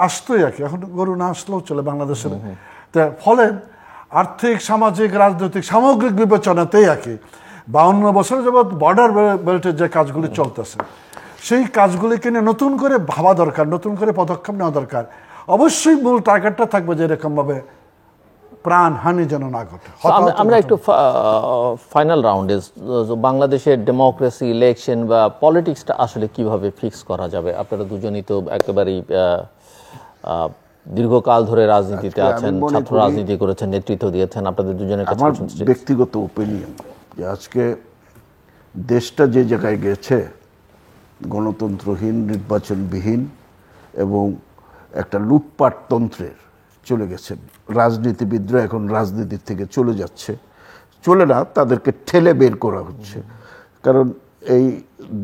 আসতোই আর কি, এখন গরু না আসলেও চলে বাংলাদেশের। তা ফলে আর্থিক, সামাজিক, রাজনৈতিক সামগ্রিক বিবেচনাতেই আর কি 52 বছর যাবৎ বর্ডার বেল্টের যে কাজগুলি চলতেছে, সেই কাজগুলিকে নিয়ে নতুন করে ভাবা দরকার, নতুন করে পদক্ষেপ নেওয়া দরকার। অবশ্যই মূল টার্গেটটা থাকবে যে এরকমভাবে প্রাণহানি যেন না ঘটে। আমরা একটু ফাইনাল রাউন্ডে বাংলাদেশের ডেমোক্রেসি, ইলেকশন বা পলিটিক্সটা আসলে কিভাবে ফিক্স করা যাবে? আপনারা দুজনই তো একেবারেই দীর্ঘকাল ধরে রাজনীতিতে আছেন, ছাত্র রাজনীতি করেছেন, নেতৃত্ব দিয়েছেন। আপনাদের দুজনের কাছে আমার ব্যক্তিগত ওপিনিয়ন যে আজকে দেশটা যে জায়গায় গেছে, গণতন্ত্রহীন, নির্বাচনবিহীন এবং একটা লুটপাট তন্ত্রের চলে গেছে। রাজনীতিবিদরা এখন রাজনীতির থেকে চলে যাচ্ছে, চলে না, তাদেরকে ঠেলে বের করা হচ্ছে। কারণ এই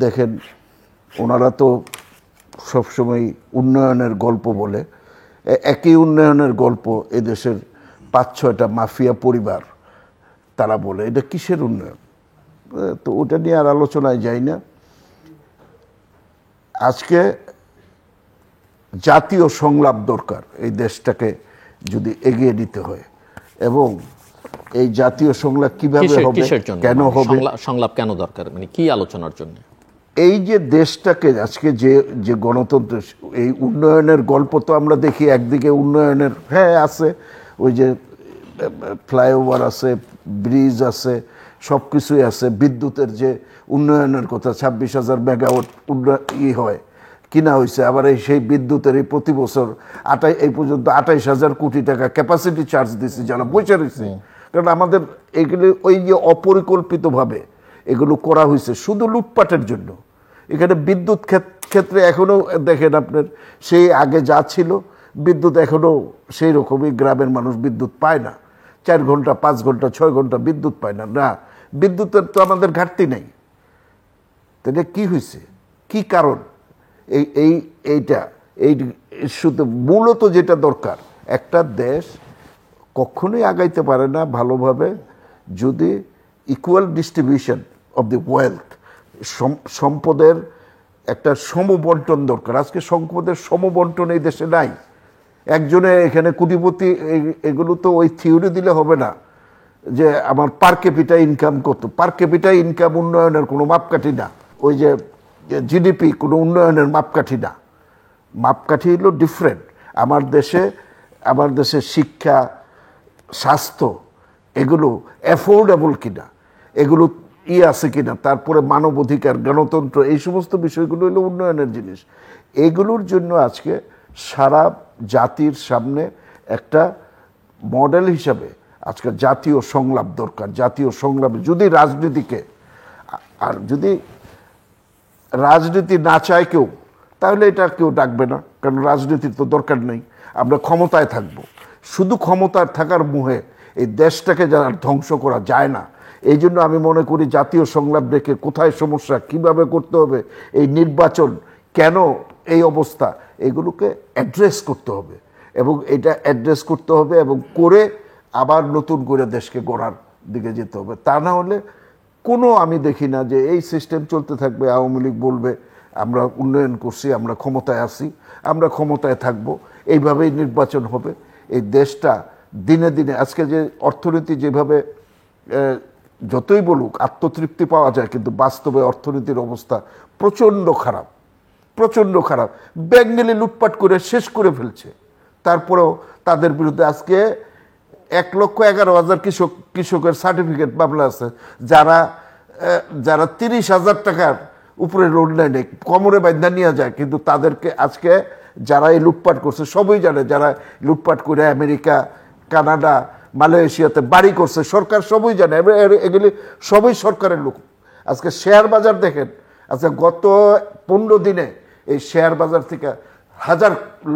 দেখেন, ওনারা তো সবসময় উন্নয়নের গল্প বলে, একই উন্নয়নের গল্প এদেশের 5-6টা মাফিয়া পরিবার তারা বলে। এটা কিসের উন্নয়ন? তো ওটা নিয়ে আর আলোচনায় যাই না। আজকে জাতীয় সংলাপ দরকার এই দেশটাকে যদি এগিয়ে নিতে হয়, এবং এই জাতীয় সংলাপ কিভাবে হবে, কেন হবে, সংলাপ কেন দরকার, মানে কি আলোচনার জন্য? এই যে দেশটাকে আজকে যে গণতন্ত্র, এই উন্নয়নের গল্প তো আমরা দেখি, একদিকে উন্নয়নের আছে, ওই যে ফ্লাইওভার আছে, ব্রিজ আছে, সব কিছুই আছে। বিদ্যুতের যে উন্নয়নের কথা 26,000 মেগাওয়াট হয় কিনা হয়েছে, আবার সেই বিদ্যুতের এই প্রতি বছর এই পর্যন্ত 28,000 কোটি টাকা ক্যাপাসিটি চার্জ দিচ্ছে যারা বসে রয়েছে। কারণ আমাদের এগুলি ওই যে অপরিকল্পিতভাবে এগুলো করা হয়েছে শুধু লুটপাটের জন্য। এখানে বিদ্যুৎ ক্ষেত্রে এখনো দেখেন আপনার সেই আগে যা ছিল বিদ্যুৎ এখনো সেই রকমই, গ্রামের মানুষ বিদ্যুৎ পায় না, 4 ঘন্টা 5 ঘন্টা 6 ঘন্টা বিদ্যুৎ পায় না। না, বিদ্যুতের তো আমাদের ঘাটতি নেই। তাহলে কি হয়েছে, কি কারণ? এই শুধু মূলত যেটা দরকার, একটা দেশ কখনোই আগাইতে পারে না ভালোভাবে যদি equal distribution of the wealth, সম্পদের একটা সমবন্টন দরকার। আজকে সম্পদের সমবন্টন এই দেশে নাই। একজনে এখানে কোটিপতি, এগুলো তো ওই থিওরি দিলে হবে না যে আমার পার ক্যাপিটা ইনকাম কত। পার ক্যাপিটা ইনকাম উন্নয়নের কোনো মাপকাঠি না, ওই যে জিডিপি কোনো উন্নয়নের মাপকাঠি না। মাপকাঠি হলো ডিফারেন্ট। আমার দেশে শিক্ষা, স্বাস্থ্য এগুলো অ্যাফোর্ডেবল কিনা, এগুলো আছে কিনা, তারপরে মানবাধিকার, গণতন্ত্র, এই সমস্ত বিষয়গুলো হলো উন্নয়নের জিনিস। এগুলোর জন্য আজকে সারা জাতির সামনে একটা মডেল হিসাবে আজকে জাতীয় সংলাপ দরকার। জাতীয় সংলাপে যদি রাজনীতিকে, আর যদি রাজনীতি না চায় কেউ, তাহলে এটা কেউ ডাকবে না, কারণ রাজনীতির তো দরকার নেই। আমরা ক্ষমতায় থাকব, শুধু ক্ষমতায় থাকার মুহে এই দেশটাকে যারা ধ্বংস করা যায় না। এই জন্য আমি মনে করি জাতীয় সংলাপ ডেকে কোথায় সমস্যা, কিভাবে করতে হবে, এই নির্বাচন কেন এই অবস্থা, এগুলোকে অ্যাড্রেস করতে হবে। এবং এটা অ্যাড্রেস করতে হবে এবং করে আবার নতুন করে দেশকে গড়ার দিকে যেতে হবে। তা না হলে আমি দেখি না যে এই সিস্টেম চলতে থাকবে। আওয়ামী লীগ বলবে আমরা উন্নয়ন করছি, আমরা ক্ষমতায় আছি, আমরা ক্ষমতায় থাকব, এইভাবেই নির্বাচন হবে। এই দেশটা দিনে দিনে, আজকে যে অর্থনীতি যেভাবে যতই বলুক আত্মতৃপ্তি পাওয়া যায়, কিন্তু বাস্তবে অর্থনীতির অবস্থা প্রচণ্ড খারাপ, প্রচণ্ড খারাপ। ব্যাঙ্গেলি লুটপাট করে শেষ করে ফেলছে। তারপরেও তাদের বিরুদ্ধে আজকে 1,11,000 কৃষকের সার্টিফিকেট মামলা আছে, যারা 30,000 টাকার উপরে লোন নেয়, কোমরে বাঁধা নিয়ে যায়। কিন্তু তাদেরকে আজকে যারা এই লুটপাট করছে সবই জানে, যারা লুটপাট করে আমেরিকা, কানাডা, মালয়েশিয়াতে বাড়ি করছে, সরকার সবই জানে। এগুলি সবই সরকারের লোক। আজকে শেয়ার বাজার দেখেন, আজকে গত 15 দিনে এই শেয়ার বাজার থেকে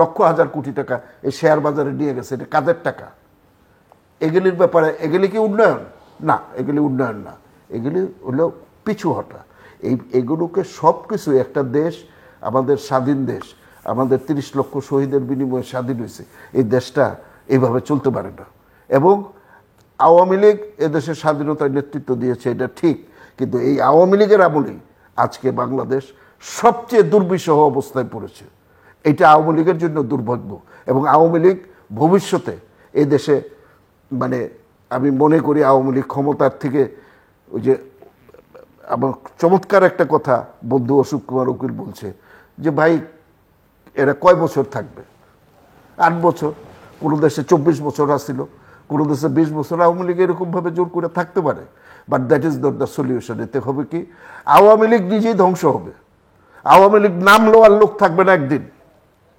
লক্ষ হাজার কোটি টাকা এই শেয়ার বাজারে নিয়ে গেছে। এটা কাদের টাকা? এগুলির ব্যাপারে এগুলি কি উন্নয়ন? না, এগুলি উন্নয়ন না, এগুলি হলো পিছু হটা। এগুলোকে সব কিছু, একটা দেশ, আমাদের স্বাধীন দেশ, আমাদের 30 লক্ষ শহীদের বিনিময়ে স্বাধীন হয়েছে, এই দেশটা এইভাবে চলতে পারে না। এবং আওয়ামী লীগ এদেশের স্বাধীনতার নেতৃত্ব দিয়েছে, এটা ঠিক, কিন্তু এই আওয়ামী লীগের আমলেই আজকে বাংলাদেশ সবচেয়ে দুর্বিষহ অবস্থায় পড়েছে। এটা আওয়ামী লীগের জন্য দুর্ভাগ্য। এবং আওয়ামী লীগ ভবিষ্যতে এই দেশে, আমি মনে করি আওয়ামী লীগ ক্ষমতার থেকে, ওই যে আমার চমৎকার একটা কথা বন্ধু অশোক কুমার উকিল বলছে যে ভাই এরা কয় বছর থাকবে? 8 বছর। কোনো দেশে 24 বছর আসছিল, কোনো দেশে 20 বছর। আওয়ামী লীগ এরকমভাবে জোর করে থাকতে পারে, but that is not the solution. এতে হবে কি, আওয়ামী লীগ নিজেই ধ্বংস হবে। আওয়ামী লীগ নাম লওয়ার লোক থাকবে না একদিন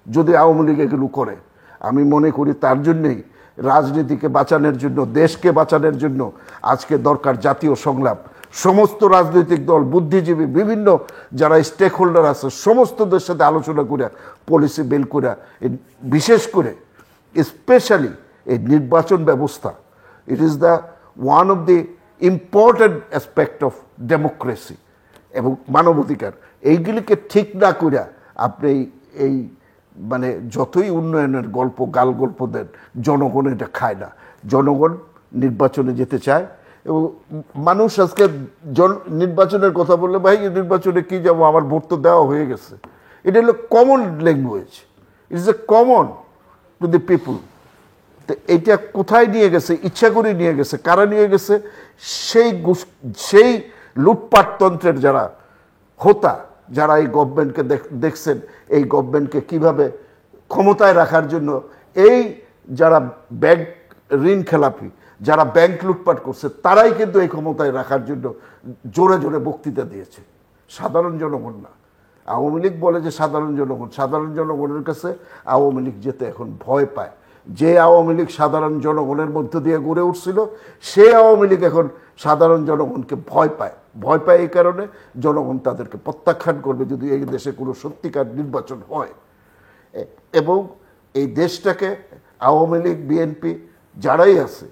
যদি আওয়ামী লীগ এগুলো করে। আমি মনে করি তার জন্যেই রাজনীতিকে বাঁচানোর জন্য, দেশকে বাঁচানোর জন্য আজকে দরকার জাতীয় সংলাপ। সমস্ত রাজনৈতিক দল, বুদ্ধিজীবী, বিভিন্ন যারা স্টেক হোল্ডার আছে, সমস্তদের সাথে আলোচনা করে পলিসি বেল করে, বিশেষ করে স্পেশালি এই নির্বাচন ব্যবস্থা, it is the one of the important aspect of democracy এবং মানবাধিকার। এইগুলিকে ঠিক না করে আপনি এই যতই উন্নয়নের গল্প, গাল গল্প দেন, জনগণ এটা খায় না। জনগণ নির্বাচনে যেতে চায়। এবং মানুষ আজকে নির্বাচনের কথা বললে, ভাই নির্বাচনে কি যাবো, আমার ভোট তো দেওয়া হয়ে গেছে। এটা হলো common language, it is a common to the people. তো এইটা কোথায় নিয়ে গেছে? ইচ্ছা করে নিয়ে গেছে। কারা নিয়ে গেছে? সেই লুটপাটতন্ত্রের যারা হোতা, যারা এই গভর্নমেন্টকে দেখছেন, এই গভর্নমেন্টকে কিভাবে ক্ষমতায় রাখার জন্য, এই যারা ব্যাংক ঋণ খেলাপি, যারা ব্যাংক লুটপাট করছে তারাই কিন্তু এই ক্ষমতায় রাখার জন্য জোরে জোরে বক্তৃতা দিয়েছে, সাধারণ জনগণ না। আওয়ামী লীগ বলে যে সাধারণ জনগণের কাছে আওয়ামী লীগ যেতে এখন ভয় পায়। যে আওয়ামী লীগ সাধারণ জনগণের মধ্য দিয়ে গড়ে উঠছিল, সে আওয়ামী লীগ এখন সাধারণ জনগণকে ভয় পায় এই কারণে জনগণ তাদেরকে প্রত্যাখ্যান করবে যদি এই দেশে কোনো সত্যিকার নির্বাচন হয়। এবং এই দেশটাকে আওয়ামী লীগ, বিএনপি যারাই আছে,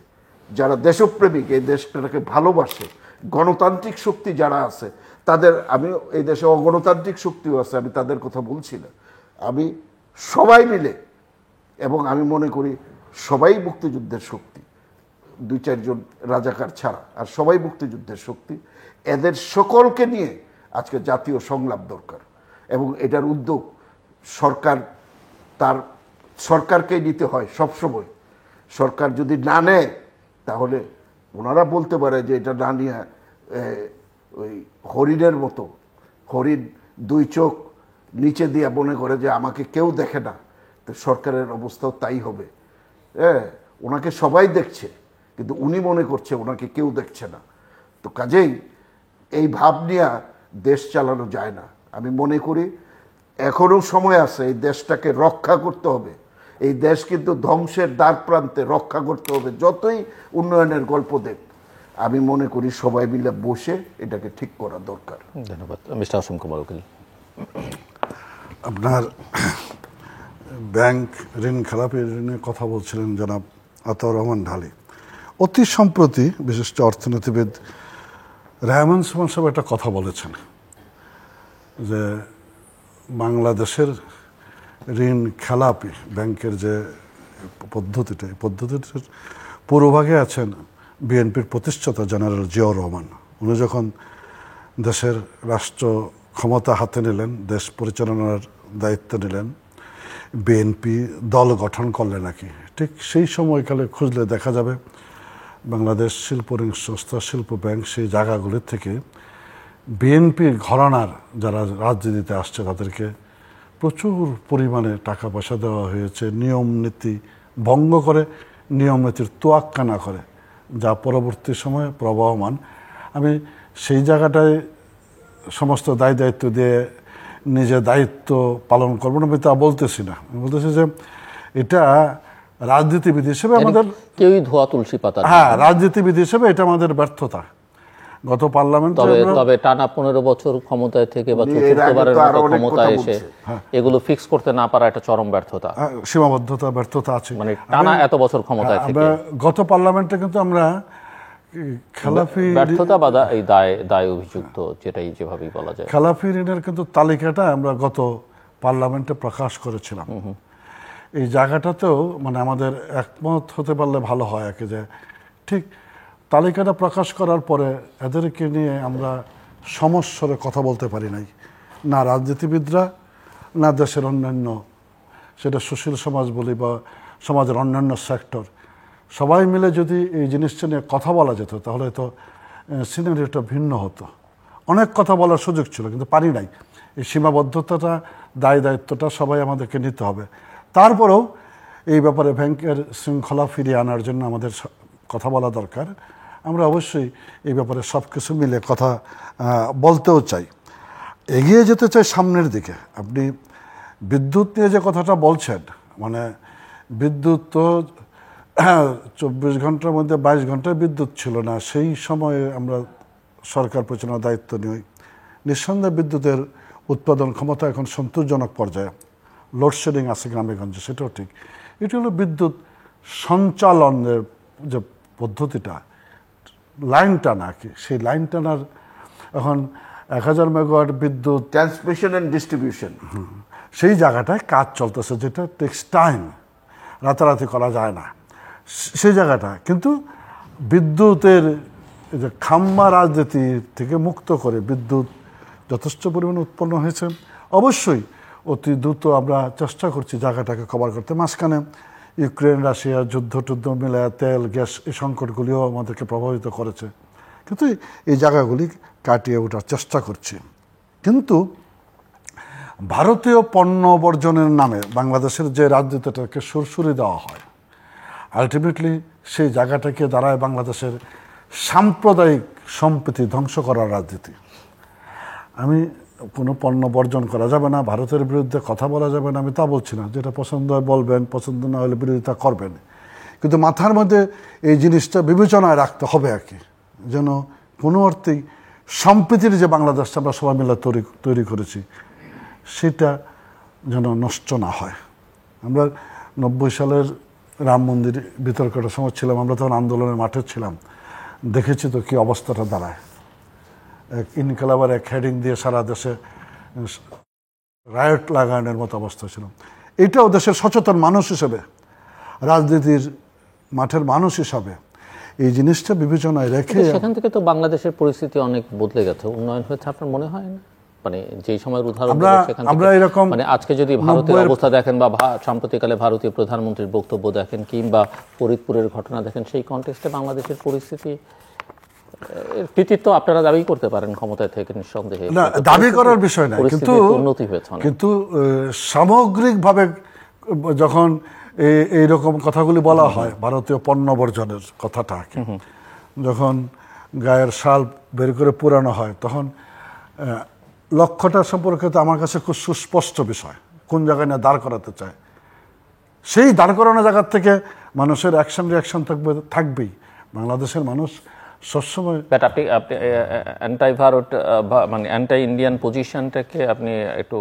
যারা দেশপ্রেমিক, এই দেশটাকে ভালোবাসে, গণতান্ত্রিক শক্তি যারা আছে তাদের, আমি এই দেশে অগণতান্ত্রিক শক্তিও আছে, আমি তাদের কথা বলছি না, আমি সবাই মিলে, এবং আমি মনে করি সবাই মুক্তিযুদ্ধের শক্তি, 2-4 জন রাজাকার ছাড়া আর সবাই মুক্তিযুদ্ধের শক্তি। এদের সকলকে নিয়ে আজকে জাতীয় সংলাপ দরকার এবং এটার উদ্যোগ সরকারকেই নিতে হয় সবসময়। সরকার যদি না নেয় তাহলে ওনারা বলতে পারে যে এটা না নিয়ে ওই হরিণের মতো, হরিণ 2 চোখ নিচে দিয়ে মনে করে যে আমাকে কেউ দেখে না, তো সরকারের অবস্থাও তাই হবে। ওনাকে সবাই দেখছে কিন্তু উনি মনে করছে ওনাকে কেউ দেখছে না। তো কাজেই এই ভাব নিয়ে দেশ চালানো যায় না। আমি মনে করি এখনো সময় আছে, এই দেশটাকে রক্ষা করতে হবে। এই দেশ কিন্তু ধ্বংসের দ্বার প্রান্তে, রক্ষা করতে হবে যতই উন্নয়নের গল্প দেখ। আমি মনে করি সবাই মিলে বসে এটাকে ঠিক করা দরকার। ধন্যবাদ। মিস্টার অসীম কুমার উকিল, আপনার ব্যাংক ঋণ খেলাপি ঋণের কথা বলছিলেন জনাব আতাউর রহমান ঢালী। অতি সম্প্রতি বিশিষ্ট অর্থনীতিবিদ রেহমান সুমন সাহেব একটা কথা বলেছেন যে বাংলাদেশের ঋণ খেলাপি ব্যাংকের যে পদ্ধতিটা, এই পদ্ধতিটার পূর্বভাগে আছেন বিএনপির প্রতিষ্ঠাতা জেনারেল জিয়াউর রহমান। উনি যখন দেশের রাষ্ট্র ক্ষমতা হাতে নিলেন, দেশ পরিচালনার দায়িত্ব নিলেন, বিএনপি দল গঠন করলে নাকি ঠিক সেই সময়কালে খুঁজলে দেখা যাবে বাংলাদেশ শিল্প ঋণ সংস্থা, শিল্প ব্যাংক, সেই জায়গাগুলির থেকে বিএনপি ঘরানার যারা রাজনীতিতে আসছে তাদেরকে প্রচুর পরিমাণে টাকা পয়সা দেওয়া হয়েছে, নিয়ম নীতি ভঙ্গ করে, নিয়ম নীতির তোয়াক্কা না করে, যা পরবর্তী সময়ে প্রবাহমান। আমি সেই জায়গাটায় সমস্ত দায়িত্ব দিয়ে নিজে দায়িত্ব পালন করবো না, আমি তা বলতেছি না। আমি বলতেছি যে এটা রাজনীতিবিদ হিসেবে আমাদের, কেউই ধোয়া তুলসী পাতা, হ্যাঁ, রাজনীতিবিদ হিসেবে এটা আমাদের ব্যর্থতা। গত পার্লামেন্টে তবে টানা 15 বছর ক্ষমতায় থেকে বা চতুর্থবারের মতো ক্ষমতায় এসে এগুলো ফিক্স করতে না পারা একটা চরম ব্যর্থতা, সীমাবদ্ধতা, ব্যর্থতা আছে। মানে টানা এত বছর ক্ষমতায় থেকে গত পার্লামেন্টে কিন্তু আমরা খেলাফি ব্যর্থতা বা এই দায় অভিযুক্ত, যেটাই যেভাবেই বলা যায়, খেলাফি ঋণের কিন্তু তালিকাটা আমরা গত পার্লামেন্টে প্রকাশ করেছিলাম। এই জায়গাটাতেও মানে আমাদের একমত হতে পারলে ভালো হয়, একে যে ঠিক তালিকাটা প্রকাশ করার পরে এদেরকে নিয়ে আমরা সমস্যারে কথা বলতে পারি নাই, না রাজনীতিবিদরা, না দেশের অন্যান্য, সেটা সুশীল সমাজ বলি বা সমাজের অন্যান্য সেক্টর, সবাই মিলে যদি এই জিনিসটা নিয়ে কথা বলা যেত তাহলে তো সিনারিওটা ভিন্ন হতো। অনেক কথা বলার সুযোগ ছিল কিন্তু পারি নাই। এই সীমাবদ্ধতাটা, দায়িত্বটা সবাই আমাদেরকে নিতে হবে। তারপরেও এই ব্যাপারে ব্যাংকের শৃঙ্খলা ফিরিয়ে আনার জন্য আমাদের কথা বলা দরকার। আমরা অবশ্যই এই ব্যাপারে সব কিছু মিলে কথা বলতেও চাই, এগিয়ে যেতে চাই সামনের দিকে। আপনি বিদ্যুৎ নিয়ে যে কথাটা বলছেন, মানে বিদ্যুৎ তো 24 ঘন্টার মধ্যে 22 ঘন্টায় বিদ্যুৎ ছিল না। সেই সময়ে আমরা সরকার পরিচালনার দায়িত্ব নিই। নিঃসন্দেহে বিদ্যুতের উৎপাদন ক্ষমতা এখন সন্তোষজনক পর্যায়ে, লোডশেডিং আছে গ্রামেগঞ্জে, সেটাও ঠিক। এটি হলো বিদ্যুৎ সঞ্চালনের যে পদ্ধতিটা, লাইন টানা, কি সেই লাইন টানার এখন 1000 মেগাওয়াট বিদ্যুৎ ট্রান্সমিশন অ্যান্ড ডিস্ট্রিবিউশন, সেই জায়গাটায় কাজ চলতেছে, যেটা টেক্স টাইম, রাতারাতি করা যায় না সেই জায়গাটা। কিন্তু বিদ্যুতের যে খাম্বা রাজনীতি থেকে মুক্ত করে বিদ্যুৎ যথেষ্ট পরিমাণে উৎপন্ন হয়েছে। অবশ্যই অতি দ্রুত আমরা চেষ্টা করছি জায়গাটাকে কভার করতে। মাঝখানে ইউক্রেন রাশিয়া যুদ্ধ মিলে তেল গ্যাস এই সংকটগুলিও আমাদেরকে প্রভাবিত করেছে, কিন্তু এই জায়গাগুলি কাটিয়ে ওঠার চেষ্টা করছি। কিন্তু ভারতীয় পণ্য বর্জনের নামে বাংলাদেশের যে রাজনীতিটাকে সুরসুরি দেওয়া হয়, আলটিমেটলি সেই জায়গাটাকে দাঁড়ায় বাংলাদেশের সাম্প্রদায়িক সম্প্রীতি ধ্বংস করার রাজনীতি। আমি কোনো পণ্য বর্জন করা যাবে না, ভারতের বিরুদ্ধে কথা বলা যাবে না, আমি তা বলছি না। যেটা পছন্দ হয় বলবেন, পছন্দ না হলে বিরোধিতা করবেন, কিন্তু মাথার মধ্যে এই জিনিসটা বিবেচনায় রাখতে হবে আর কি, যেন কোনো অর্থেই সম্প্রীতির যে বাংলাদেশটা আমরা সবাই মিলে তৈরি করেছি সেটা যেন নষ্ট না হয়। আমরা 90 সালের রাম মন্দির বিতর্কটার সময় ছিলাম, আমরা তখন আন্দোলনের মাঠে ছিলাম, দেখেছি তো কি অবস্থাটা দাঁড়ায়। এক ইনকালাবার এক হেডিং দিয়ে সারা দেশে রায়ট লাগানোর মতো অবস্থা ছিল। এটাও দেশের সচেতন মানুষ হিসেবে, রাজনীতির মাঠের মানুষ হিসাবে এই জিনিসটা বিবেচনায় রেখে, সেখান থেকে তো বাংলাদেশের পরিস্থিতি অনেক বদলে গেছে, উন্নয়ন হয়েছে, আপনার মনে হয় না? মানে যেই সময়ের উদাহরণ আমরা এরকম, মানে আজকে যদি ভারতের অবস্থা দেখেন বা সাম্প্রতিককালে ভারতীয় প্রধানমন্ত্রীর বক্তব্য দেখেন কিংবা ফরিদপুরের ঘটনা দেখেন, সেই কনটেক্সটে বাংলাদেশের পরিস্থিতি কৃতিত্ব আপনারা দাবি করতে পারেন ক্ষমতায় থেকে, নিঃসন্দেহে না দাবি করার বিষয় না, কিন্তু উন্নতি হয়েছে। কিন্তু সামগ্রিকভাবে যখন এইরকম কথাগুলি বলা হয়, ভারতীয় পণ্য বর্জনের কথাটা যখন গায়ের শাল বের করে পুরানো হয়, তখন লক্ষ্যটা সম্পর্কে তো আমার কাছে খুব সুস্পষ্ট বিষয়, কোন জায়গায় না দাঁড় করাতে চায়। সেই দাঁড় করানো জায়গার থেকে মানুষের অ্যাকশন রিয়াকশন থাকবেই। বাংলাদেশের মানুষ সবসময়, আপনি অ্যান্টাই ভারত মানে অ্যান্টাই ইন্ডিয়ান পজিশনটাকে আপনি একটু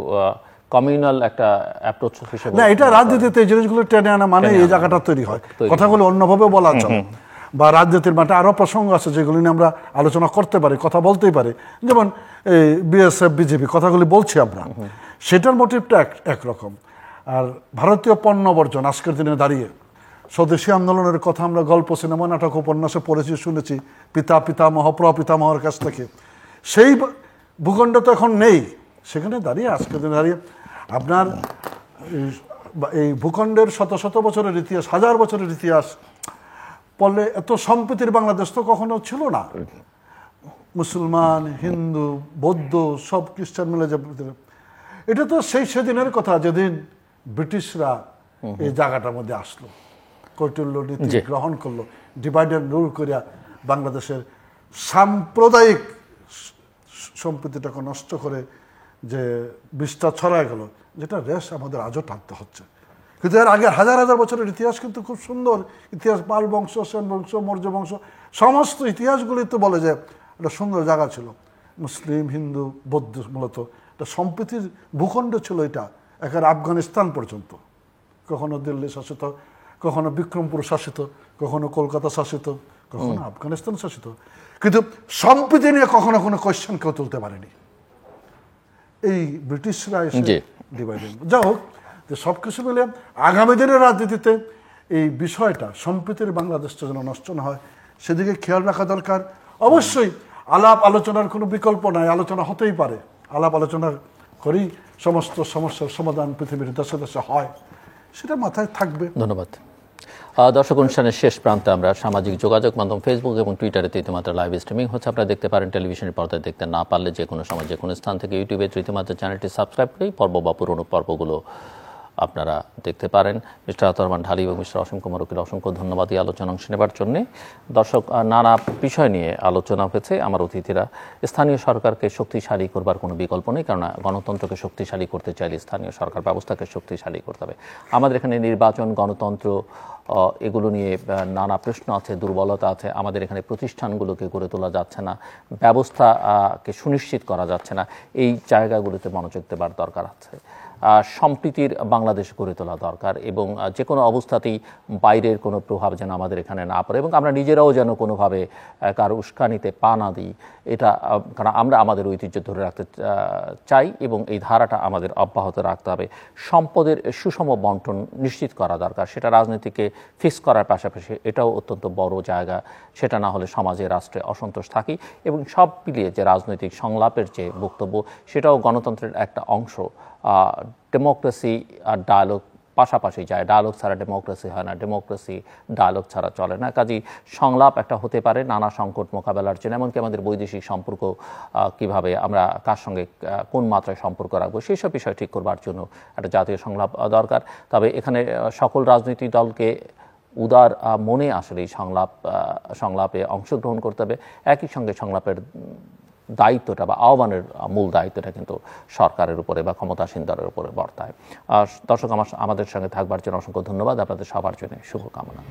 কমিউনাল একটা অ্যাপ্রোচ হিসেবে, না এটা রাজনীতিতে এই জিনিসগুলো টেনে আনা মানে এই জায়গাটা তৈরি হয়, কথাগুলো অন্যভাবে বলা চলে। বা রাজনীতির মাঠে আরও প্রসঙ্গ আছে যেগুলি নিয়ে আমরা আলোচনা করতে পারি, কথা বলতেই পারি, যেমন এই বিএসএফ বিজেপি কথাগুলি বলছি আমরা, সেটার মোটিভটা একরকম। আর ভারতীয় পণ্য বর্জন আজকের দিনে দাঁড়িয়ে স্বদেশী আন্দোলনের কথা আমরা গল্প, সিনেমা, নাটক, উপন্যাসে পড়েছি, শুনেছি পিতা পিতামহ প্রপিতামহর কাছ থেকে। সেই ভূখণ্ড তো এখন নেই, সেখানে দাঁড়িয়ে আজকের দিনে দাঁড়িয়ে আপনার এই ভূখণ্ডের শত শত বছরের ইতিহাস, হাজার বছরের ইতিহাস পড়লে এত সম্প্রীতির বাংলাদেশ তো কখনো ছিল না। মুসলমান, হিন্দু, বৌদ্ধ, সব খ্রিস্টান মিলে যে, এটা তো সেই সেদিনের কথা যেদিন ব্রিটিশরা এই জায়গাটার মধ্যে আসলো, কৌটিল্য নীতি গ্রহণ করলো, ডিভাইড অ্যান্ড রুল করিয়া বাংলাদেশের সাম্প্রদায়িক সম্প্রীতিটাকে নষ্ট করে যে বিষটা ছড়ায় গেল, যেটা রেশ আমাদের আজও টানতে হচ্ছে। কিন্তু এর আগে হাজার হাজার বছরের ইতিহাস কিন্তু খুব সুন্দর ইতিহাস, পাল বংশ, সেন বংশ, মৌর্য বংশ, সমস্ত ইতিহাসগুলি তো বলে যে একটা সুন্দর জায়গা ছিল। মুসলিম, হিন্দু, বৌদ্ধ মূলত একটা সম্প্রীতির ভূখণ্ড ছিল এটা, একেবারে আফগানিস্তান পর্যন্ত, কখনো দিল্লি শাসিত, কখনো বিক্রমপুর শাসিত, কখনো কলকাতা শাসিত, কখনো আফগানিস্তান শাসিত, কিন্তু সম্প্রীতি নিয়ে কখনো কোনো কোয়েশ্চেন কেউ তুলতে পারেনি। এই ব্রিটিশরা এসে ডিভাইডেড, যা হোক, যে সব কিছু মিলে আগামী দিনের রাজনীতিতে এই বিষয়টা সম্প্রীতির বাংলাদেশটা যেন নষ্ট না হয় সেদিকে খেয়াল রাখা দরকার। অবশ্যই আলাপ আলোচনার কোনো বিকল্প নাই, আলোচনা হতেই পারে, আলাপ আলোচনা করেই সমস্ত সমস্যার সমাধান পৃথিবীর দেশে দেশে হয়, সেটা মাথায় থাকবে। ধন্যবাদ। দর্শক, অনুষ্ঠানের শেষ প্রান্তে আমরা সামাজিক যোগাযোগ মাধ্যম ফেসবুক এবং টুইটারে তৃতীয়মাত্রা লাইভ স্ট্রিমিং হচ্ছে, আপনারা দেখতে পারেন। টেলিভিশনের পর্দায় দেখতে না পারলে যে কোনো সময় যে কোনো স্থান থেকে ইউটিউবে তৃতীয়মাত্রা চ্যানেলটি সাবস্ক্রাইব করেই পর্ব বা পুরনো পর্বগুলো আপনারা দেখতে পারেন। মিস্টার আতর রহমান ঢালী এবং মিস্টার অসীম কুমার উকিল, অসংখ্য ধন্যবাদ এই আলোচনা অংশ নেবার জন্যে। দর্শক, নানা বিষয় নিয়ে আলোচনা হয়েছে। আমার অতিথিরা স্থানীয় সরকারকে শক্তিশালী করবার কোনো বিকল্প নেই, কারণ গণতন্ত্রকে শক্তিশালী করতে চাইলে স্থানীয় সরকার ব্যবস্থাকে শক্তিশালী করতে হবে। আমাদের এখানে নির্বাচন, গণতন্ত্র, এগুলো নিয়ে নানা প্রশ্ন আছে, দুর্বলতা আছে। আমাদের এখানে প্রতিষ্ঠানগুলোকে গড়ে তোলা যাচ্ছে না, ব্যবস্থাকে সুনিশ্চিত করা যাচ্ছে না। এই জায়গাগুলোতে মনোযোগ দেবার দরকার আছে। সম্প্রীতির বাংলাদেশ গড়ে তোলা দরকার এবং যে কোনো অবস্থাতেই বাইরের কোনো প্রভাব যেন আমাদের এখানে না পড়ে এবং আমরা নিজেরাও যেন কোনোভাবে কারো উস্কানিতে পা না দিই। এটা কারণ আমরা আমাদের ঐতিহ্য ধরে রাখতে চাই এবং এই ধারাটা আমাদের অব্যাহত রাখতে হবে। সম্পদের সুষম বন্টন নিশ্চিত করা দরকার, সেটা রাজনীতিকে ফিক্স করার পাশাপাশি এটাও অত্যন্ত বড় জায়গা। সেটা না হলে সমাজে, রাষ্ট্রে অসন্তোষ থাকি এবং সব মিলিয়ে যে রাজনৈতিক সংলাপের যে বক্তব্য, সেটাও গণতন্ত্রের একটা অংশ। ডেমোক্রেসি আর ডায়ালগ পাশাপাশি যায়, ডায়ালগ ছাড়া ডেমোক্রেসি হয় না, ডেমোক্রেসি ডায়ালগ ছাড়া চলে না। কাজেই সংলাপ একটা হতে পারে নানা সংকট মোকাবেলার জন্য, এমনকি আমাদের বৈদেশিক সম্পর্ক কিভাবে আমরা কার সঙ্গে কোন মাত্রায় সম্পর্ক রাখবো সেই সব বিষয় ঠিক করবার জন্য একটা জাতীয় সংলাপ দরকার। তবে এখানে সকল রাজনৈতিক দলকে উদার মনে আসলে এই সংলাপে অংশগ্রহণ করতে হবে। একই সঙ্গে সংলাপের দায়িত্বটা বা আহ্বানের মূল দায়িত্বটা কিন্তু সরকারের উপরে বা ক্ষমতাসীন দলের উপরে বর্তায়। দর্শক, আমাদের সঙ্গে থাকবার জন্য অসংখ্য ধন্যবাদ। আপনাদের সবার জন্য শুভকামনা।